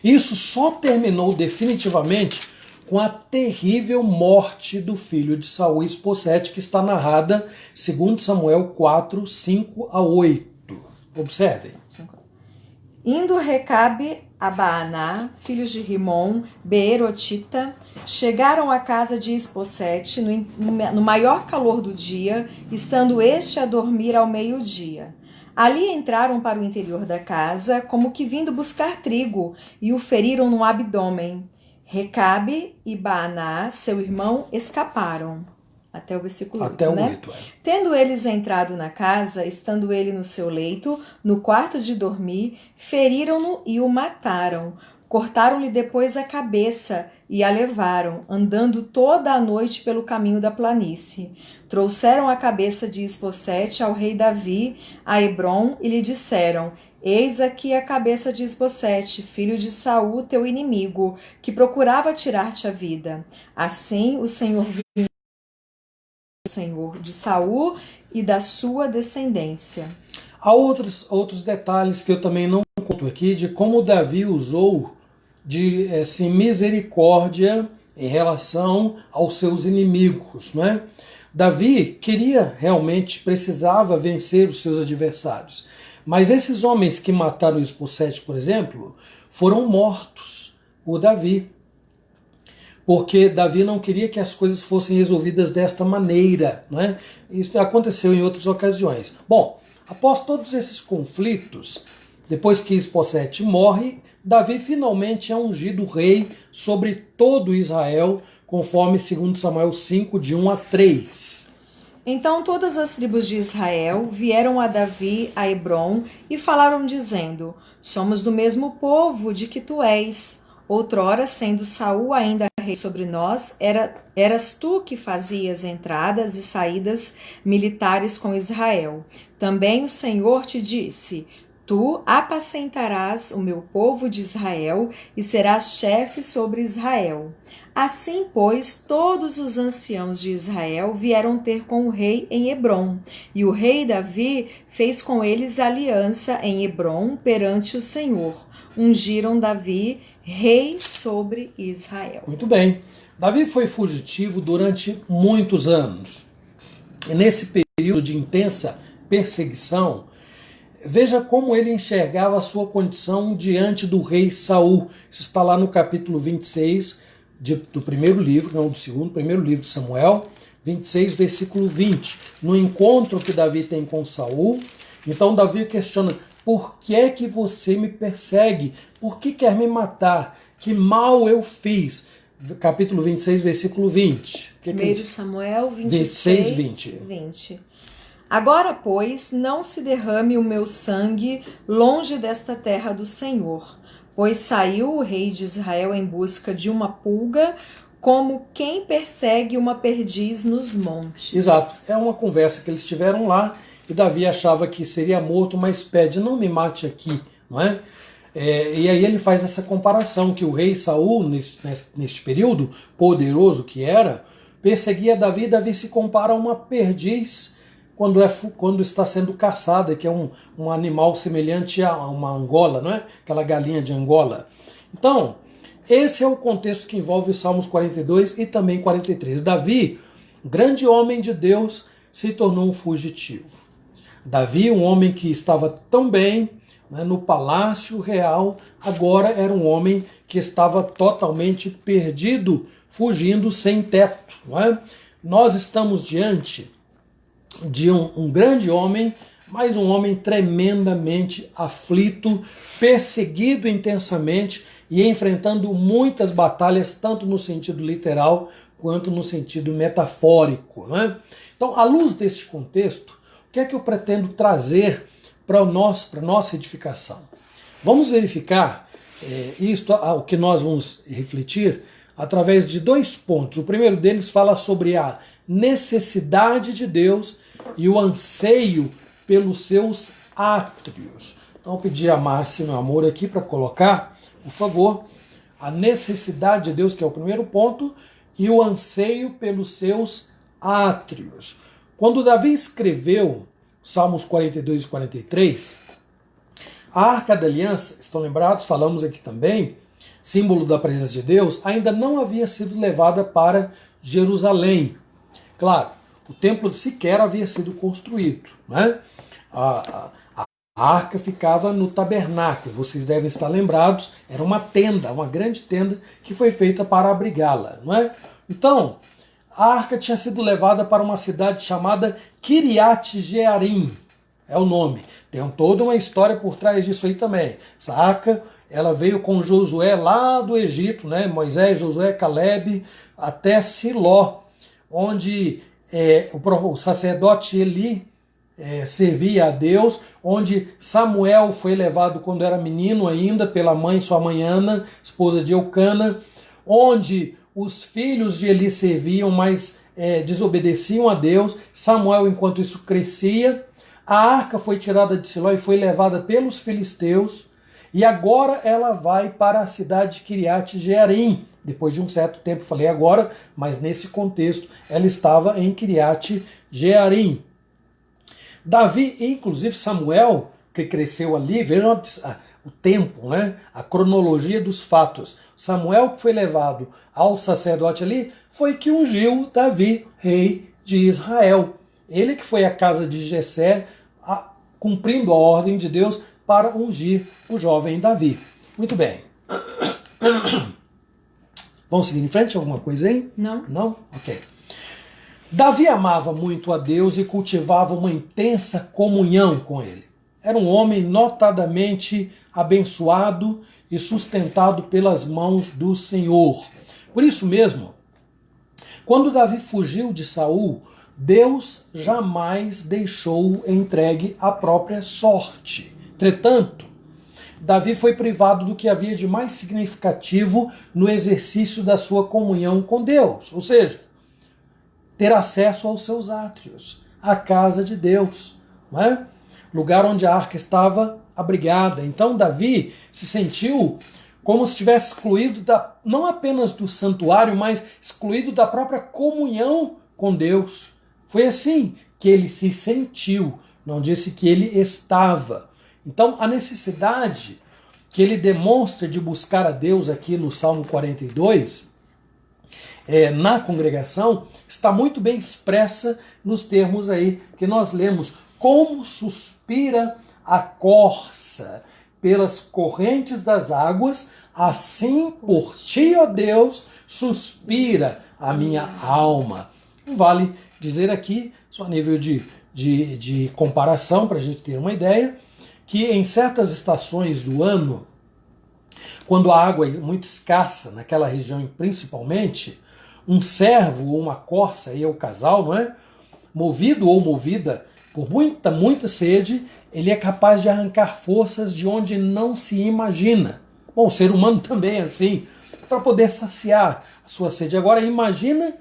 Isso só terminou definitivamente com a terrível morte do filho de Saul, Isbosete, que está narrada em 2 Samuel 4, 5 a 8. Observem. Indo Recabe a Baaná, filhos de Rimon, Beerotita, chegaram à casa de Isbosete no maior calor do dia, estando este a dormir ao meio-dia. Ali entraram para o interior da casa, como que vindo buscar trigo, e o feriram no abdômen. Recabe e Baaná, seu irmão, escaparam. Até o versículo 8, Até o né? 8, é. Tendo eles entrado na casa, estando ele no seu leito, no quarto de dormir, feriram-no e o mataram. Cortaram-lhe depois a cabeça e a levaram, andando toda a noite pelo caminho da planície. Trouxeram a cabeça de Isbosete ao rei Davi, a Hebrom, e lhe disseram: Eis aqui a cabeça de Isbosete, filho de Saul, teu inimigo, que procurava tirar-te a vida. Assim o Senhor de Saul e da sua descendência. Há outros detalhes que eu também não conto aqui de como Davi usou de misericórdia em relação aos seus inimigos, não é? Davi precisava vencer os seus adversários. Mas esses homens que mataram Isbosete, por exemplo, foram mortos por Davi. Porque Davi não queria que as coisas fossem resolvidas desta maneira, né? Isso aconteceu em outras ocasiões. Bom, após todos esses conflitos, depois que Isbosete morre, Davi finalmente é ungido rei sobre todo Israel, conforme 2 Samuel 5, de 1 a 3. Então todas as tribos de Israel vieram a Davi, a Hebrom, e falaram dizendo: Somos do mesmo povo de que tu és. Outrora, sendo Saul ainda rei sobre nós, eras tu que fazias entradas e saídas militares com Israel. Também o Senhor te disse: Tu apacentarás o meu povo de Israel e serás chefe sobre Israel. Assim, pois, todos os anciãos de Israel vieram ter com o rei em Hebrom, e o rei Davi fez com eles aliança em Hebrom perante o Senhor. Ungiram Davi rei sobre Israel. Muito bem. Davi foi fugitivo durante muitos anos. E nesse período de intensa perseguição, veja como ele enxergava a sua condição diante do rei Saul. Isso está lá no capítulo 26 do primeiro livro, não do segundo, primeiro livro de Samuel, 26, versículo 20. No encontro que Davi tem com Saul, então Davi questiona: por que é que você me persegue? Por que quer me matar? Que mal eu fiz? Capítulo 26, versículo 20. 1 Samuel 26, 20. Agora, pois, não se derrame o meu sangue longe desta terra do Senhor, pois saiu o rei de Israel em busca de uma pulga, como quem persegue uma perdiz nos montes. Exato. É uma conversa que eles tiveram lá, e Davi achava que seria morto, mas pede: não me mate aqui, não é? E aí ele faz essa comparação, que o rei Saul, neste período poderoso que era, perseguia Davi. Davi se compara a uma perdiz quando está sendo caçada, que é um animal semelhante a uma angola, não é? Aquela galinha de Angola. Então, esse é o contexto que envolve os Salmos 42 e também 43. Davi, grande homem de Deus, se tornou um fugitivo. Davi, um homem que estava tão bem, né, no palácio real, agora era um homem que estava totalmente perdido, fugindo sem teto. Não é? Nós estamos diante de um grande homem, mas um homem tremendamente aflito, perseguido intensamente e enfrentando muitas batalhas, tanto no sentido literal quanto no sentido metafórico. Não é? Então, à luz desse contexto, o que é que eu pretendo trazer para a nossa edificação? Vamos verificar o que nós vamos refletir através de 2 pontos. O primeiro deles fala sobre a necessidade de Deus e o anseio pelos seus átrios. Então eu pedi a Márcia, meu amor, aqui para colocar, por favor, a necessidade de Deus, que é o primeiro ponto, e o anseio pelos seus átrios. Quando Davi escreveu Salmos 42 e 43, a Arca da Aliança, estão lembrados, falamos aqui também, símbolo da presença de Deus, ainda não havia sido levada para Jerusalém. Claro, o templo sequer havia sido construído, né? A arca ficava no tabernáculo, vocês devem estar lembrados, era uma tenda, uma grande tenda que foi feita para abrigá-la, não é? Então, a arca tinha sido levada para uma cidade chamada Kiriat Jearim. é o nome. Tem toda uma história por trás disso aí também. Essa arca, ela veio com Josué lá do Egito, né? Moisés, Josué, Caleb, até Siló, onde o sacerdote Eli servia a Deus, onde Samuel foi levado quando era menino ainda pela mãe, sua mãe Ana, esposa de Eucana, onde os filhos de Eli serviam, mas desobedeciam a Deus. Samuel, enquanto isso, crescia. A arca foi tirada de Siló e foi levada pelos filisteus, e agora ela vai para a cidade de Kiriat Jearim. Depois de um certo tempo, falei agora, mas nesse contexto, ela estava em Kiriat Jearim. Davi, inclusive Samuel, que cresceu ali, vejam o tempo, né? A cronologia dos fatos. Samuel, que foi levado ao sacerdote ali, foi que ungiu Davi, rei de Israel. Ele que foi à casa de Jessé, cumprindo a ordem de Deus para ungir o jovem Davi. Muito bem. Vamos seguir em frente? Alguma coisa aí? Não. Não? Ok. Davi amava muito a Deus e cultivava uma intensa comunhão com ele. Era um homem notadamente abençoado e sustentado pelas mãos do Senhor. Por isso mesmo, quando Davi fugiu de Saul, Deus jamais deixou entregue à própria sorte. Entretanto, Davi foi privado do que havia de mais significativo no exercício da sua comunhão com Deus, ou seja, ter acesso aos seus átrios, à casa de Deus, não é? Lugar onde a arca estava abrigada. Então Davi se sentiu como se estivesse excluído não apenas do santuário, mas excluído da própria comunhão com Deus. Foi assim que ele se sentiu, não disse que ele estava. Então a necessidade que ele demonstra de buscar a Deus aqui no Salmo 42, na congregação, está muito bem expressa nos termos aí que nós lemos. Como suspira a corça pelas correntes das águas, assim por ti, ó Deus, suspira a minha alma. Vale dizer aqui, só a nível de comparação, para a gente ter uma ideia, que em certas estações do ano, quando a água é muito escassa, naquela região principalmente, um servo ou uma corça, aí é o casal, não é? Movido ou movida por muita sede, ele é capaz de arrancar forças de onde não se imagina. Bom, o ser humano também é assim, para poder saciar a sua sede. Agora imagina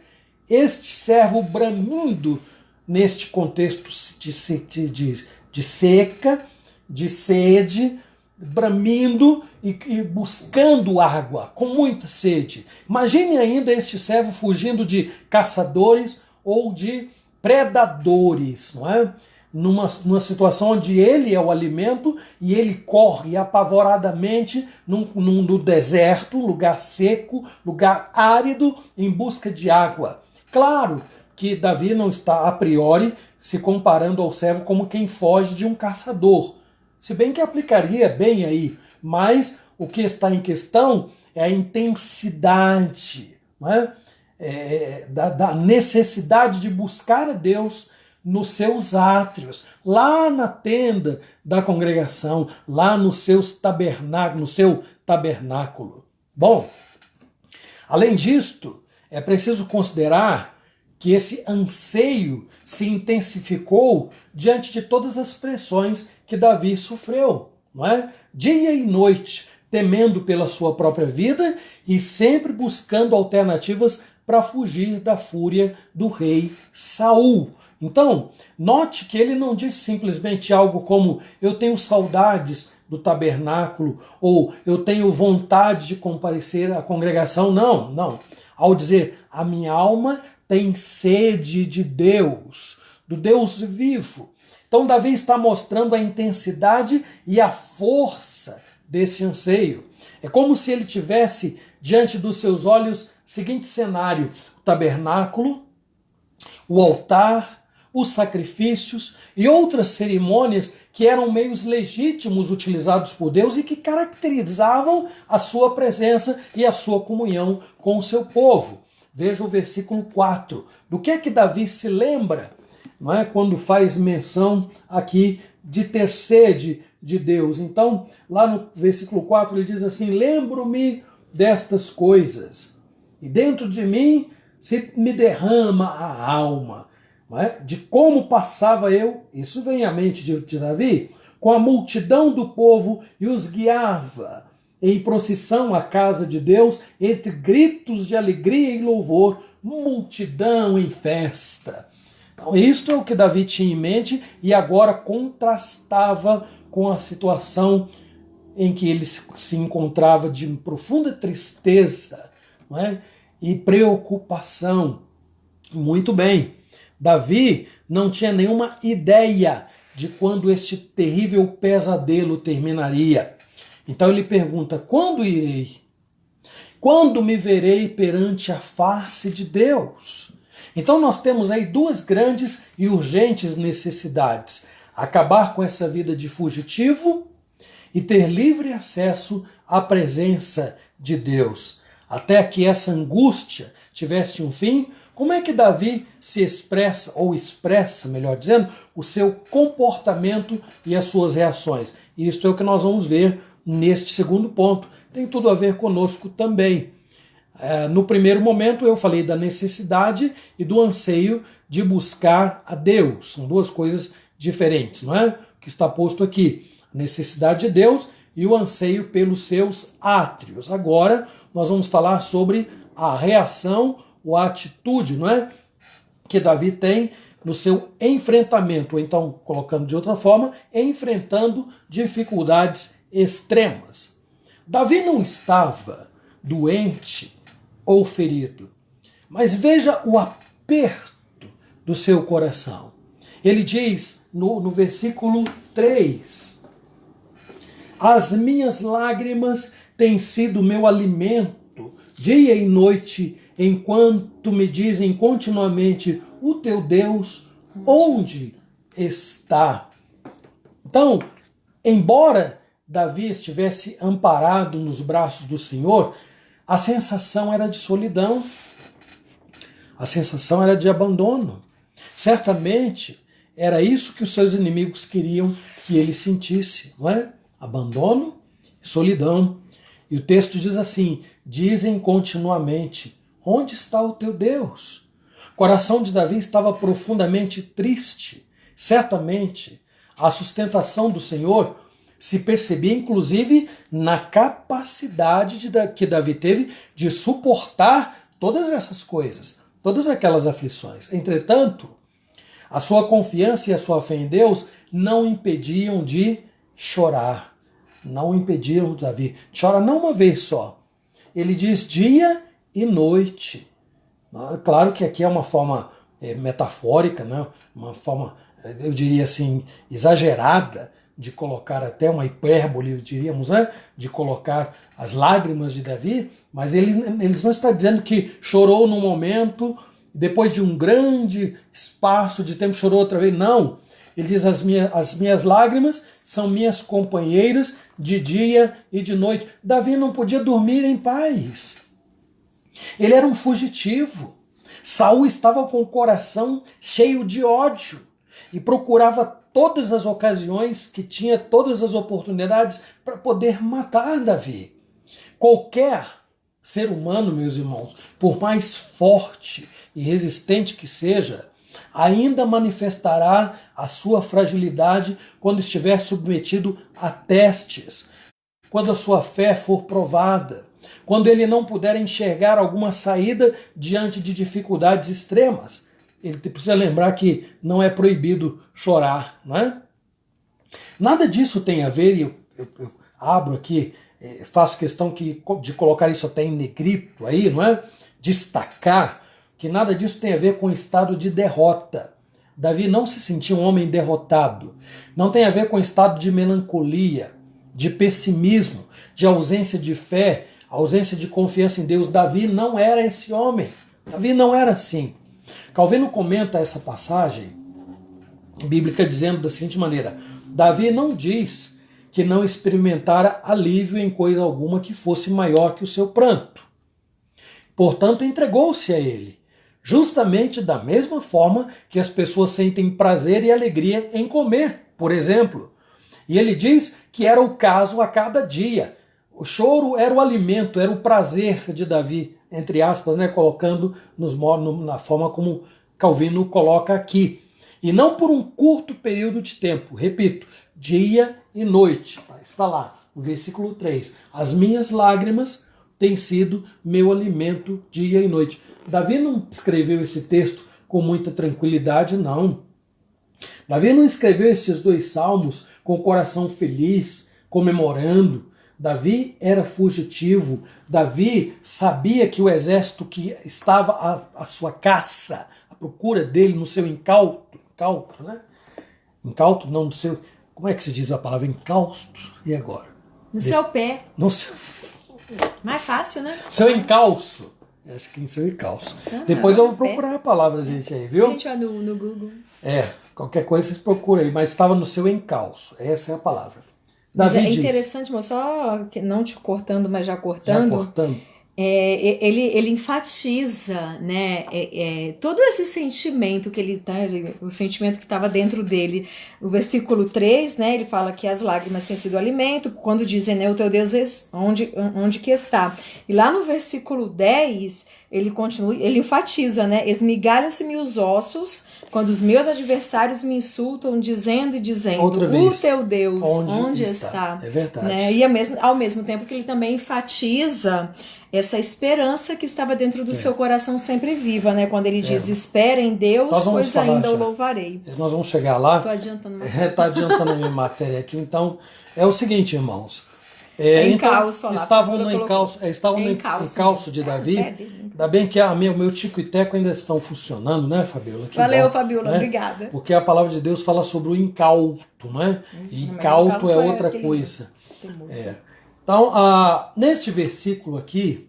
este servo bramindo neste contexto de seca, de sede, bramindo e buscando água, com muita sede. Imagine ainda este servo fugindo de caçadores ou de predadores, não é? Numa situação onde ele é o alimento e ele corre apavoradamente no deserto, lugar seco, lugar árido, em busca de água. Claro que Davi não está a priori se comparando ao servo como quem foge de um caçador, se bem que aplicaria bem aí, mas o que está em questão é a intensidade, não é? Da necessidade de buscar a Deus nos seus átrios, lá na tenda da congregação, lá no seu tabernáculo. Bom, além disto, é preciso considerar que esse anseio se intensificou diante de todas as pressões que Davi sofreu, não é? Dia e noite, temendo pela sua própria vida e sempre buscando alternativas para fugir da fúria do rei Saul. Então, note que ele não diz simplesmente algo como eu tenho saudades do tabernáculo ou eu tenho vontade de comparecer à congregação. Não. Ao dizer a minha alma tem sede de Deus, do Deus vivo. Então Davi está mostrando a intensidade e a força desse anseio. É como se ele tivesse diante dos seus olhos o seguinte cenário: o tabernáculo, o altar, os sacrifícios e outras cerimônias que eram meios legítimos utilizados por Deus e que caracterizavam a sua presença e a sua comunhão com o seu povo. Veja o versículo 4. Do que é que Davi se lembra, não é, quando faz menção aqui de ter sede de Deus. Então, lá no versículo 4, ele diz assim: lembro-me destas coisas, e dentro de mim se me derrama a alma, não é? De como passava eu, isso vem à mente de Davi, com a multidão do povo e os guiava em procissão à casa de Deus, entre gritos de alegria e louvor, multidão em festa. Então, isto é o que Davi tinha em mente e agora contrastava com a situação em que ele se encontrava de profunda tristeza, não é? E preocupação. Muito bem, Davi não tinha nenhuma ideia de quando este terrível pesadelo terminaria. Então ele pergunta: quando irei? Quando me verei perante a face de Deus? Então nós temos aí duas grandes e urgentes necessidades: acabar com essa vida de fugitivo e ter livre acesso à presença de Deus. Até que essa angústia tivesse um fim, como é que Davi se expressa, ou expressa, melhor dizendo, o seu comportamento e as suas reações? Isto é o que nós vamos ver neste segundo ponto. Tem tudo a ver conosco também. No primeiro momento eu falei da necessidade e do anseio de buscar a Deus. São duas coisas diferentes, não é? O que está posto aqui: a necessidade de Deus e o anseio pelos seus átrios. Agora nós vamos falar sobre a reação ou a atitude, não é? Que Davi tem no seu enfrentamento, ou então, colocando de outra forma, enfrentando dificuldades extremas. Davi não estava doente ou ferido, mas veja o aperto do seu coração. Ele diz no versículo 3: as minhas lágrimas têm sido meu alimento, dia e noite, enquanto me dizem continuamente: o teu Deus onde está? Então, embora Davi estivesse amparado nos braços do Senhor, a sensação era de solidão, a sensação era de abandono. Certamente era isso que os seus inimigos queriam que ele sentisse, não é? Abandono e solidão. E o texto diz assim: dizem continuamente: onde está o teu Deus? O coração de Davi estava profundamente triste. Certamente a sustentação do Senhor se percebia inclusive na capacidade que Davi teve de suportar todas essas coisas, todas aquelas aflições. Entretanto, a sua confiança e a sua fé em Deus não impediam de chorar. Não impediram Davi. Chora não uma vez só. Ele diz dia e noite. Claro que aqui é uma forma metafórica, né? Uma forma, eu diria assim, exagerada, de colocar até uma hipérbole, diríamos, né? De colocar as lágrimas de Davi, mas eles não está dizendo que chorou num momento, depois de um grande espaço de tempo chorou outra vez. Não. Ele diz: as minhas lágrimas são minhas companheiras de dia e de noite. Davi não podia dormir em paz. Ele era um fugitivo. Saul estava com o coração cheio de ódio e procurava todas as ocasiões, que tinha todas as oportunidades para poder matar Davi. Qualquer ser humano, meus irmãos, por mais forte e resistente que seja, ainda manifestará a sua fragilidade quando estiver submetido a testes, quando a sua fé for provada, quando ele não puder enxergar alguma saída diante de dificuldades extremas. Ele precisa lembrar que não é proibido chorar, não é? Nada disso tem a ver, e eu abro aqui, faço questão de colocar isso até em negrito aí, não é? Destacar que nada disso tem a ver com o estado de derrota. Davi não se sentia um homem derrotado. Não tem a ver com estado de melancolia, de pessimismo, de ausência de fé, ausência de confiança em Deus. Davi não era esse homem. Davi não era assim. Calvino comenta essa passagem bíblica dizendo da seguinte maneira: Davi não diz que não experimentara alívio em coisa alguma que fosse maior que o seu pranto. Portanto, entregou-se a ele, justamente da mesma forma que as pessoas sentem prazer e alegria em comer. por exemplo. E ele diz que era o caso a cada dia. O choro era o alimento, era o prazer de Davi, entre aspas, né, colocando na forma como Calvino coloca aqui. E não por um curto período de tempo, repito, dia e noite. Está lá, o versículo 3. As minhas lágrimas têm sido meu alimento dia e noite. Davi não escreveu esse texto com muita tranquilidade, não. Davi não escreveu esses 2 salmos com o coração feliz, comemorando. Davi era fugitivo. Davi sabia que o exército que estava à sua caça, à procura dele no seu incauto, né? Incauto, não, no seu... Como é que se diz a palavra incausto? E agora? No seu pé. No seu... Mais fácil, né? Seu encalço. Acho que em seu encalço. Depois eu vou procurar a palavra, gente, aí, viu? A gente vai no Google. Qualquer coisa vocês procuram aí, mas estava no seu encalço. Essa é a palavra. Mas Davi é diz, interessante, moço, só que não te cortando, mas já cortando. já cortando. Ele enfatiza, né, todo esse sentimento que ele o sentimento que estava dentro dele. O versículo 3, né, ele fala que as lágrimas têm sido alimento, quando dizem, né, o teu Deus onde que está. E lá no versículo 10, ele continua, ele enfatiza, né, esmigalham-se-me os ossos quando os meus adversários me insultam, dizendo e dizendo, outra vez, o teu Deus onde está? É verdade. Né? E ao mesmo tempo que ele também enfatiza essa esperança que estava dentro do seu coração sempre viva, né? Quando ele diz, espera em Deus, pois ainda o louvarei. Nós vamos chegar lá. Estou adiantando. Está adiantando a minha matéria aqui. Então, é o seguinte, irmãos. Encalço, então, estavam no encalço de Davi. Ainda bem que o meu tico e teco ainda estão funcionando, né, Fabiola? Valeu, Fabiola, né? Obrigada. Porque a palavra de Deus fala sobre o incauto, né? E incauto é outra coisa. Então, neste versículo aqui,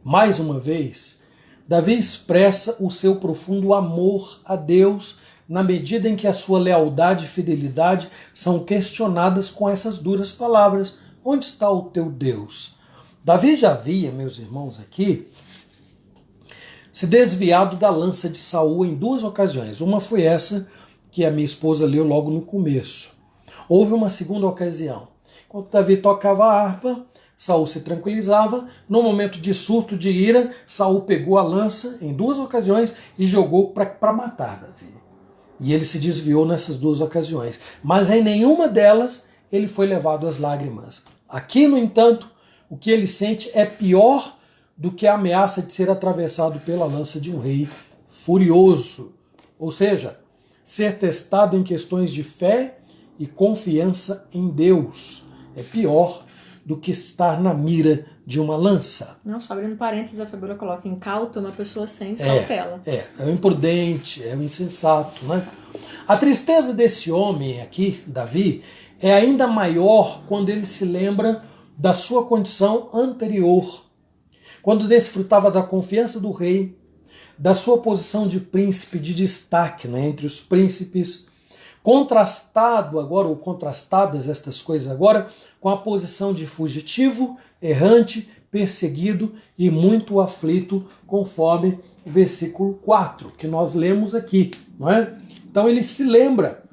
mais uma vez, Davi expressa o seu profundo amor a Deus na medida em que a sua lealdade e fidelidade são questionadas com essas duras palavras. Onde está o teu Deus? Davi já havia, meus irmãos, aqui, se desviado da lança de Saul em 2 ocasiões. Uma foi essa que a minha esposa leu logo no começo. Houve uma segunda ocasião. Enquanto Davi tocava a harpa, Saul se tranquilizava. No momento de surto de ira, Saul pegou a lança em 2 ocasiões e jogou para matar Davi. E ele se desviou nessas 2 ocasiões. Mas em nenhuma delas ele foi levado às lágrimas. Aqui, no entanto, o que ele sente é pior do que a ameaça de ser atravessado pela lança de um rei furioso. Ou seja, ser testado em questões de fé e confiança em Deus é pior do que estar na mira de uma lança. Não, só abrindo parênteses, a Fabiola coloca incauto uma pessoa sem cautela. É o imprudente, é o insensato, né? A tristeza desse homem aqui, Davi, é ainda maior quando ele se lembra da sua condição anterior, quando desfrutava da confiança do rei, da sua posição de príncipe de destaque, né, entre os príncipes, contrastado agora, ou contrastadas estas coisas agora, com a posição de fugitivo, errante, perseguido e muito aflito, conforme o versículo 4, que nós lemos aqui, não é? Então ele se lembra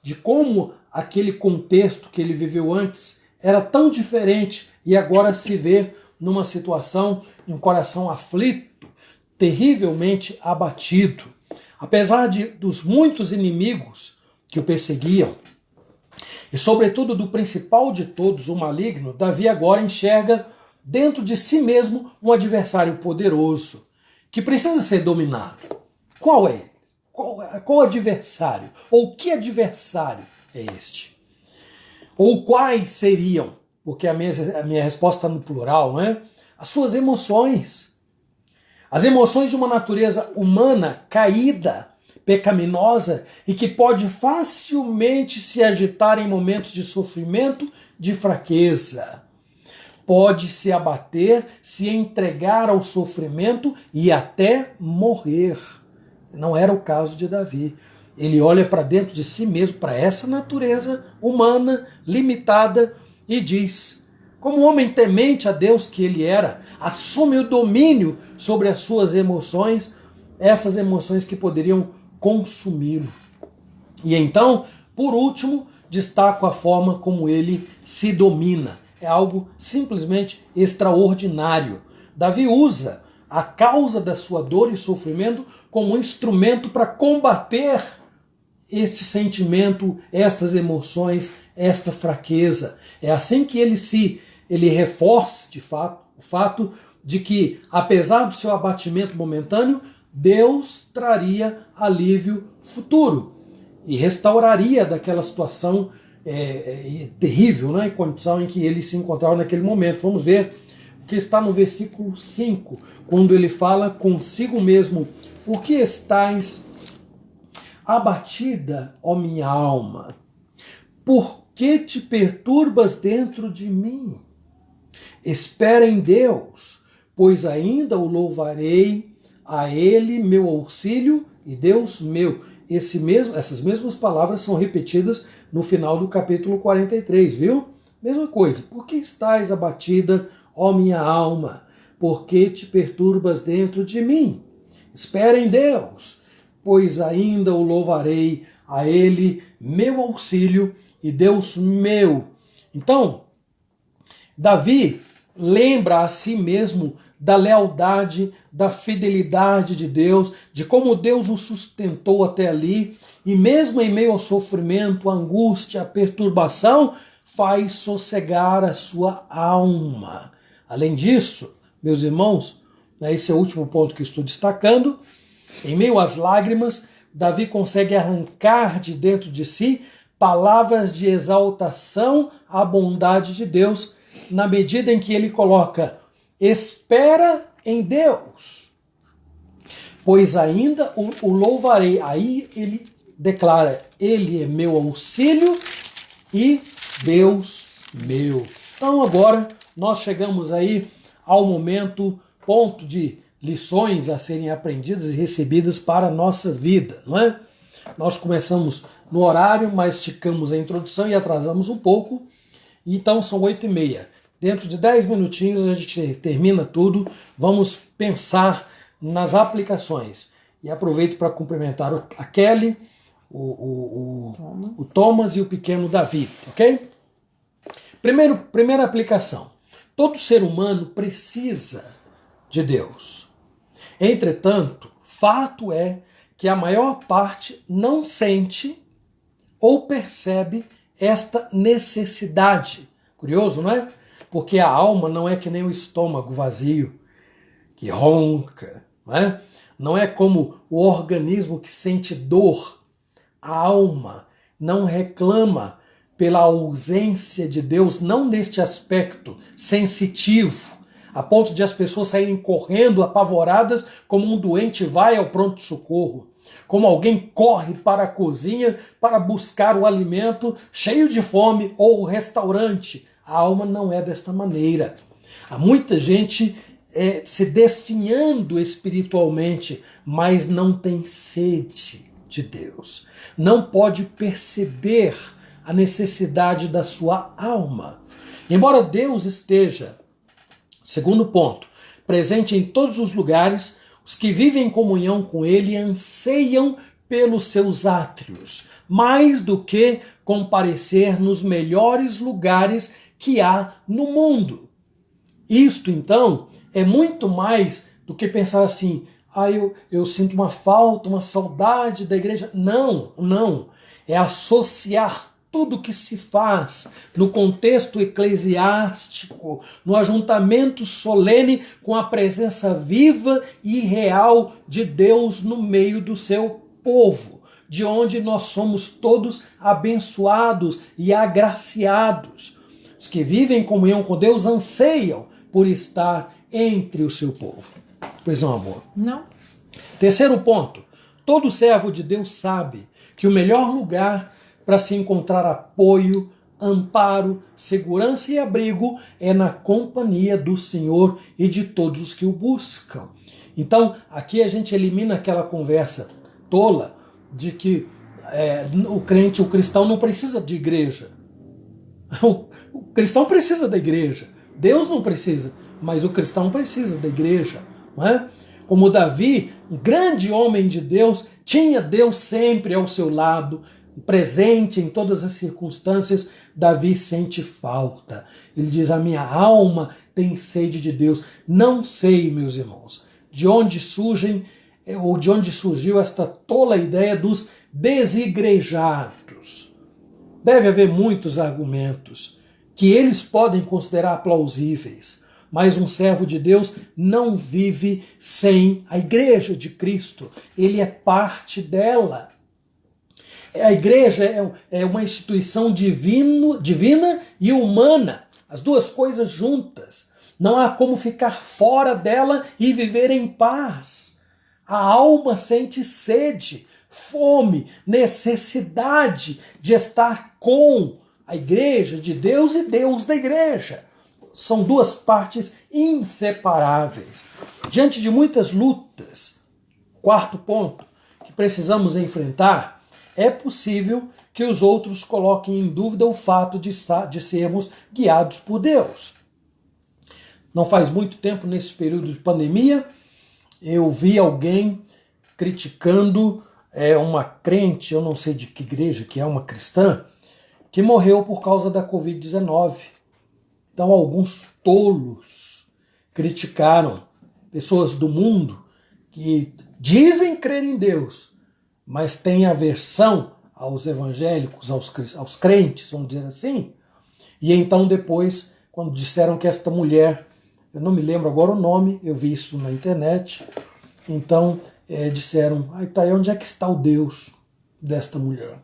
de como aquele contexto que ele viveu antes era tão diferente e agora se vê numa situação, em um coração aflito, terrivelmente abatido. Apesar dos muitos inimigos que o perseguiam, e sobretudo do principal de todos, o maligno, Davi agora enxerga dentro de si mesmo um adversário poderoso, que precisa ser dominado. Qual é? Qual adversário? Ou que adversário é este? Ou quais seriam? Porque a minha resposta está no plural, não é? As suas emoções. As emoções de uma natureza humana caída, pecaminosa e que pode facilmente se agitar em momentos de sofrimento, de fraqueza. Pode se abater, se entregar ao sofrimento e até morrer. Não era o caso de Davi. Ele olha para dentro de si mesmo, para essa natureza humana, limitada, e diz, como homem temente a Deus que ele era, assume o domínio sobre as suas emoções, essas emoções que poderiam consumi-lo. E então, Por último, destaco a forma como ele se domina. É algo simplesmente extraordinário. Davi usa a causa da sua dor e sofrimento como um instrumento para combater este sentimento, estas emoções, esta fraqueza. É assim que ele reforça, de fato, o fato de que, apesar do seu abatimento momentâneo, Deus traria alívio futuro e restauraria daquela situação terrível, né, condição em que ele se encontrava naquele momento. Vamos ver o que está no versículo 5, quando ele fala consigo mesmo: por que estás abatida, ó minha alma? Por que te perturbas dentro de mim? Espera em Deus, pois ainda o louvarei, a Ele meu auxílio e Deus meu. Essas mesmas palavras são repetidas no final do capítulo 43, viu? Mesma coisa. Por que estás abatida, ó minha alma? Por que te perturbas dentro de mim? Espera em Deus, pois ainda o louvarei, a Ele meu auxílio e Deus meu. Então, Davi lembra a si mesmo da lealdade, da fidelidade de Deus, de como Deus o sustentou até ali, e mesmo em meio ao sofrimento, à angústia, à perturbação, faz sossegar a sua alma. Além disso, meus irmãos, esse é o último ponto que estou destacando, em meio às lágrimas, Davi consegue arrancar de dentro de si palavras de exaltação à bondade de Deus, na medida em que ele coloca: espera em Deus, pois ainda o louvarei. Aí ele declara: Ele é meu auxílio e Deus meu. Então agora nós chegamos aí ao momento, ponto de lições a serem aprendidas e recebidas para a nossa vida, não é? Nós começamos no horário, mas esticamos a introdução e atrasamos um pouco, então são 8h30. Dentro de 10 minutinhos a gente termina tudo, vamos pensar nas aplicações. E aproveito para cumprimentar a Kelly, o Thomas e o pequeno Davi, ok? Primeira aplicação. Todo ser humano precisa de Deus. Entretanto, fato é que a maior parte não sente ou percebe esta necessidade. Curioso, não é? Porque a alma não é que nem o estômago vazio, que ronca, não é? Não é como o organismo que sente dor. A alma não reclama pela ausência de Deus, não neste aspecto sensitivo, a ponto de as pessoas saírem correndo apavoradas, como um doente vai ao pronto-socorro, como alguém corre para a cozinha para buscar o alimento cheio de fome, ou o restaurante. A alma não é desta maneira. Há muita gente se definhando espiritualmente, mas não tem sede de Deus. Não pode perceber a necessidade da sua alma. Embora Deus esteja, segundo ponto, presente em todos os lugares, os que vivem em comunhão com Ele anseiam pelos seus átrios, mais do que comparecer nos melhores lugares que há no mundo. Isto, então, é muito mais do que pensar assim: eu sinto uma falta, uma saudade da igreja. Não. É associar tudo que se faz no contexto eclesiástico, no ajuntamento solene com a presença viva e real de Deus no meio do seu povo, de onde nós somos todos abençoados e agraciados. Os que vivem em comunhão com Deus anseiam por estar entre o seu povo. Pois não, amor? Não. Terceiro ponto. Todo servo de Deus sabe que o melhor lugar para se encontrar apoio, amparo, segurança e abrigo é na companhia do Senhor e de todos os que o buscam. Então, aqui a gente elimina aquela conversa tola de que o cristão não precisa de igreja. O cristão precisa da igreja. Deus não precisa, mas o cristão precisa da igreja, não é? Como Davi, um grande homem de Deus, tinha Deus sempre ao seu lado, presente em todas as circunstâncias, Davi sente falta. Ele diz, a minha alma tem sede de Deus. Não sei, meus irmãos, de onde surgiu esta tola ideia dos desigrejados. Deve haver muitos argumentos que eles podem considerar plausíveis, mas um servo de Deus não vive sem a igreja de Cristo. Ele é parte dela. A igreja é uma instituição divina e humana, as duas coisas juntas. Não há como ficar fora dela e viver em paz. A alma sente sede, fome, necessidade de estar com a igreja de Deus e Deus da igreja. São duas partes inseparáveis. Diante de muitas lutas, quarto ponto que precisamos enfrentar, é possível que os outros coloquem em dúvida o fato de sermos guiados por Deus. Não faz muito tempo, nesse período de pandemia, eu vi alguém criticando uma crente, eu não sei de que igreja, que é uma cristã, que morreu por causa da Covid-19. Então, alguns tolos criticaram pessoas do mundo que dizem crer em Deus, mas têm aversão aos evangélicos, aos crentes, vamos dizer assim. E então depois, quando disseram que esta mulher, eu não me lembro agora o nome, eu vi isso na internet, então disseram, tá aí, onde é que está o Deus desta mulher?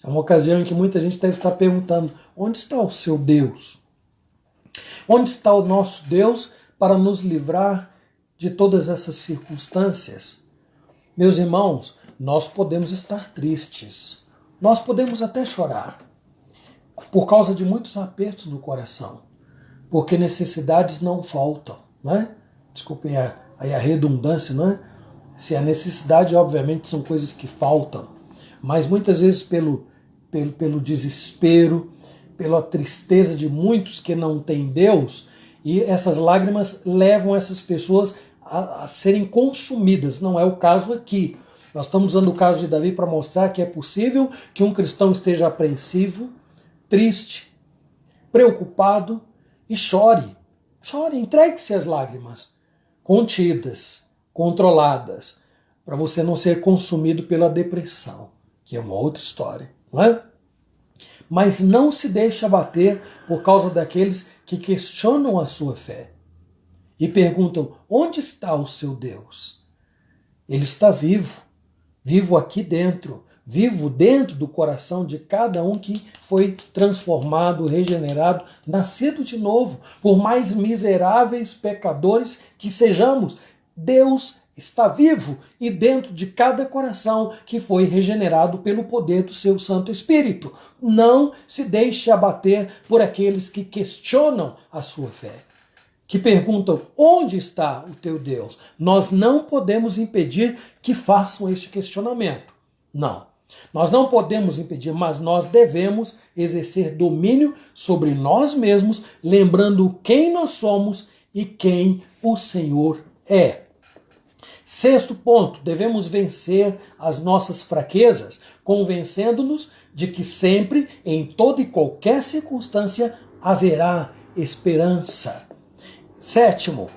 É uma ocasião em que muita gente deve estar perguntando, onde está o seu Deus? Onde está o nosso Deus para nos livrar de todas essas circunstâncias? Meus irmãos, nós podemos estar tristes, nós podemos até chorar, por causa de muitos apertos no coração, porque necessidades não faltam, não é? Desculpem aí a redundância, não é? Se a necessidade, obviamente, são coisas que faltam, mas muitas vezes pelo desespero, pela tristeza de muitos que não têm Deus, e essas lágrimas levam essas pessoas a serem consumidas. Não é o caso aqui. Nós estamos usando o caso de Davi para mostrar que é possível que um cristão esteja apreensivo, triste, preocupado e chore. Chore, entregue-se às lágrimas, contidas, controladas, para você não ser consumido pela depressão, que é uma outra história, não é? Mas não se deixe abater por causa daqueles que questionam a sua fé e perguntam, onde está o seu Deus? Ele está vivo, vivo aqui dentro, vivo dentro do coração de cada um que foi transformado, regenerado, nascido de novo, por mais miseráveis pecadores que sejamos. Deus está vivo e dentro de cada coração que foi regenerado pelo poder do seu Santo Espírito. Não se deixe abater por aqueles que questionam a sua fé, que perguntam, onde está o teu Deus? Nós não podemos impedir que façam este questionamento. Não. Nós não podemos impedir, mas nós devemos exercer domínio sobre nós mesmos, lembrando quem nós somos e quem o Senhor é. Sexto ponto, devemos vencer as nossas fraquezas, convencendo-nos de que sempre, em toda e qualquer circunstância, haverá esperança. Sétimo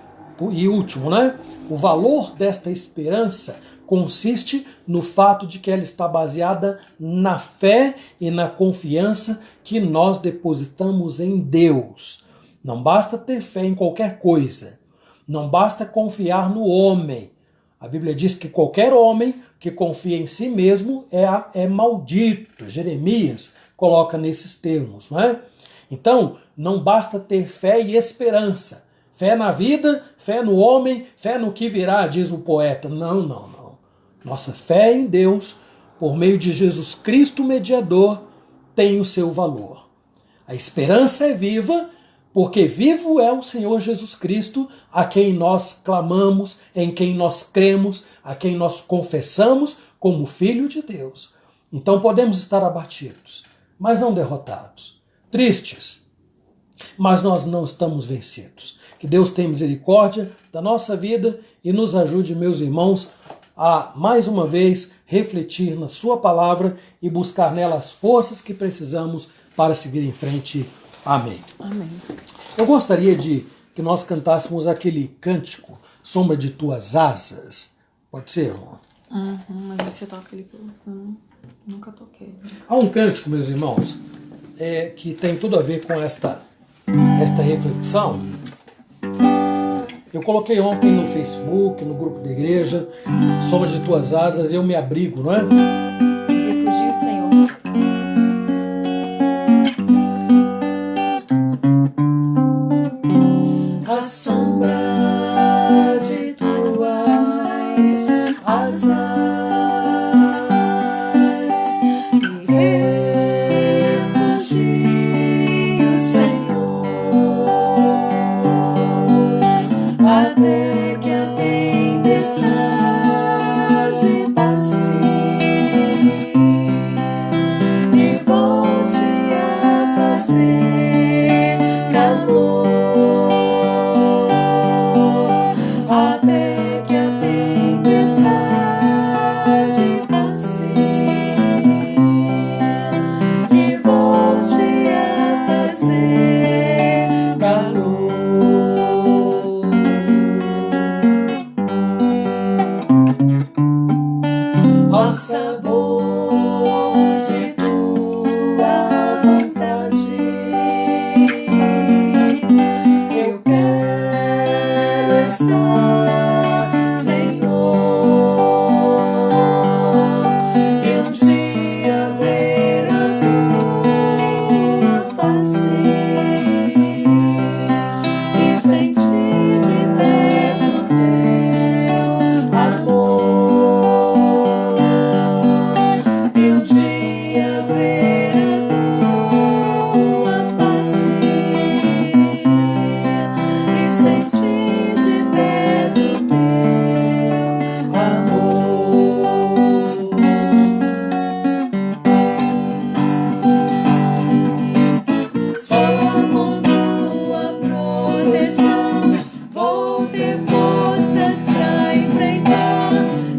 e último, né? O valor desta esperança consiste no fato de que ela está baseada na fé e na confiança que nós depositamos em Deus. Não basta ter fé em qualquer coisa, não basta confiar no homem. A Bíblia diz que qualquer homem que confia em si mesmo é maldito. Jeremias coloca nesses termos, não é? Então, não basta ter fé e esperança. Fé na vida, fé no homem, fé no que virá, diz o poeta. Não. Nossa fé em Deus, por meio de Jesus Cristo mediador, tem o seu valor. A esperança é viva, porque vivo é o Senhor Jesus Cristo, a quem nós clamamos, em quem nós cremos, a quem nós confessamos como Filho de Deus. Então podemos estar abatidos, mas não derrotados, tristes, mas nós não estamos vencidos. Que Deus tenha misericórdia da nossa vida e nos ajude, meus irmãos, a, mais uma vez, refletir na sua palavra e buscar nela as forças que precisamos para seguir em frente. Amém. Amém. Eu gostaria de que nós cantássemos aquele cântico, Sombra de Tuas Asas. Pode ser, irmão? Mas você toca ele que eu nunca toquei. Há um cântico, meus irmãos, que tem tudo a ver com esta reflexão. Eu coloquei ontem no Facebook, no grupo da igreja, Sombra de Tuas Asas, eu me abrigo, não é? Refugio, Senhor. A sombra de tuas asas me refugio, Senhor, até que a tempestade passe e volte a fazer calor. Até que a tempestade passe e volte a fazer calor. Ao sabor de tua vontade, eu quero estar, Senhor, e um dia ver a tua face e sentir de perto teu amor, e um dia ver a tua face e sentir de perto teu amor. Só com tua proteção vou ter forças pra enfrentar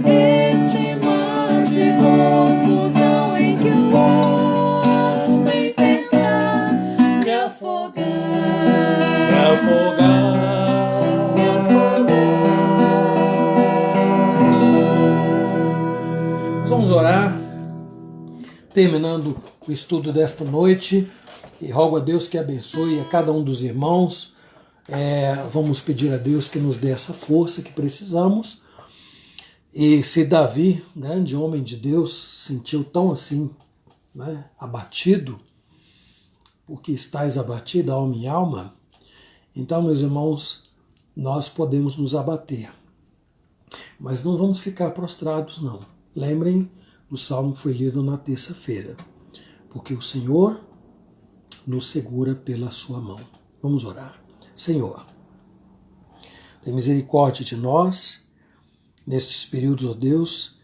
este mar de confusão em que o homem tenta me afogar. Me Nós vamos orar, terminando o estudo desta noite, e rogo a Deus que abençoe a cada um dos irmãos. Vamos pedir a Deus que nos dê essa força que precisamos. E se Davi, grande homem de Deus, sentiu tão assim, né, abatido, porque estás abatida, alma e alma, então, meus irmãos, nós podemos nos abater. Mas não vamos ficar prostrados, não. Lembrem, o salmo foi lido na terça-feira, porque o Senhor nos segura pela sua mão. Vamos orar. Senhor, tem misericórdia de nós, nestes períodos, ó Deus,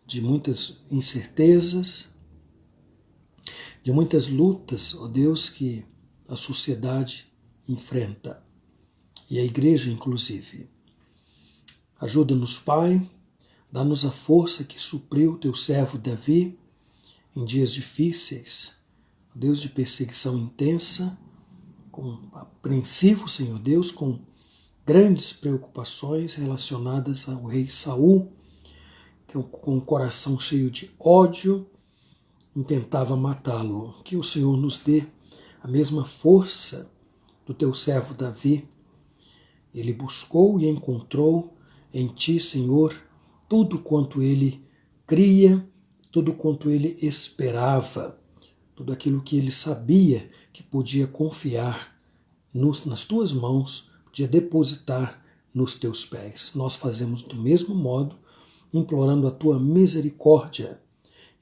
de muitas incertezas, de muitas lutas, ó Deus, que a sociedade enfrenta, e a igreja inclusive. Ajuda-nos, Pai, dá-nos a força que supriu teu servo Davi em dias difíceis, Deus, de perseguição intensa, apreensivo, Senhor Deus, com grandes preocupações relacionadas ao rei Saul, que com o coração cheio de ódio intentava matá-lo. Que o Senhor nos dê a mesma força do teu servo Davi. Ele buscou e encontrou em ti, Senhor, tudo quanto ele cria, tudo quanto ele esperava, tudo aquilo que ele sabia que podia confiar nas tuas mãos, podia depositar nos teus pés. Nós fazemos do mesmo modo, implorando a tua misericórdia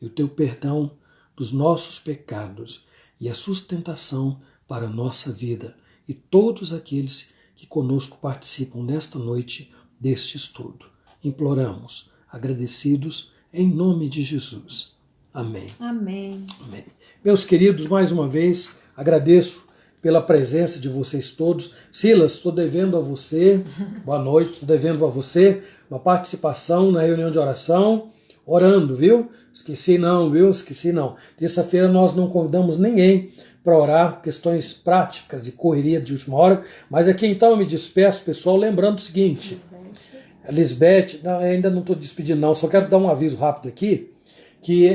e o teu perdão dos nossos pecados e a sustentação para a nossa vida e todos aqueles que conosco participam nesta noite deste estudo. Imploramos, agradecidos, em nome de Jesus. Amém. Amém. Amém. Meus queridos, mais uma vez, agradeço pela presença de vocês todos. Silas, estou devendo a você, boa noite, estou devendo a você uma participação na reunião de oração. orando, viu? Esqueci não, viu? Esqueci não. Terça-feira nós não convidamos ninguém para orar, questões práticas e correria de última hora. Mas aqui então eu me despeço, pessoal, lembrando o seguinte. Lisbeth, ainda não estou despedindo não, só quero dar um aviso rápido aqui, que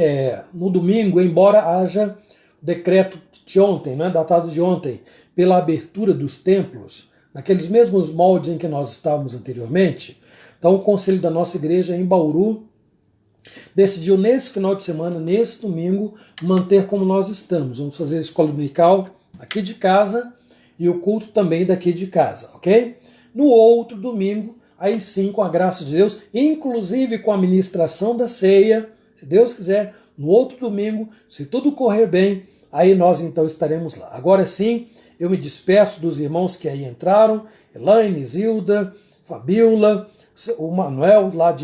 no domingo, embora haja decreto de ontem, né, datado de ontem, pela abertura dos templos, naqueles mesmos moldes em que nós estávamos anteriormente, então o conselho da nossa igreja em Bauru decidiu nesse final de semana, nesse domingo, manter como nós estamos. Vamos fazer a escola dominical aqui de casa e o culto também daqui de casa, ok? No outro domingo, aí sim, com a graça de Deus, inclusive com a ministração da ceia, se Deus quiser, no outro domingo, se tudo correr bem, aí nós então estaremos lá. Agora sim, eu me despeço dos irmãos que aí entraram, Elaine, Zilda, Fabiola, o Manuel lá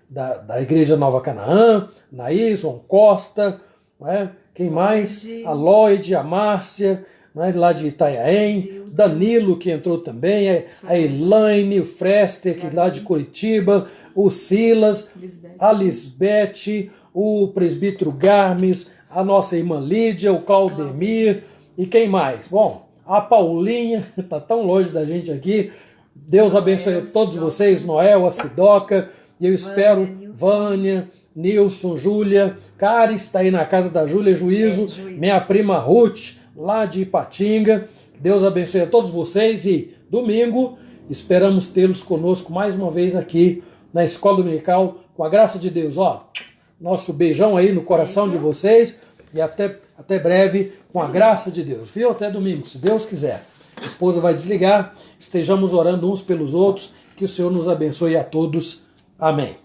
da Igreja Nova Canaã, Naíson, Costa, né? Quem mais? A Lloyd, a Márcia, né? Lá de Itanhaém, Danilo, que entrou também, a Elaine, o Frester, que lá de Curitiba, o Silas, a Lisbeth, o presbítero Garmes, a nossa irmã Lídia, o Claudemir, e quem mais? Bom, a Paulinha, está tão longe da gente aqui. Deus abençoe todos vocês, Noel, a Sidoca, e eu espero, Vânia, Nilson, Júlia, Cari está aí na casa da Júlia Juízo, minha prima Ruth, lá de Ipatinga. Deus abençoe a todos vocês e domingo esperamos tê-los conosco mais uma vez aqui na Escola Dominical, com a graça de Deus. Ó, nosso beijão aí no coração de vocês e até breve, com a graça de Deus. Viu? Até domingo, se Deus quiser. A esposa vai desligar, estejamos orando uns pelos outros, que o Senhor nos abençoe a todos. Amém.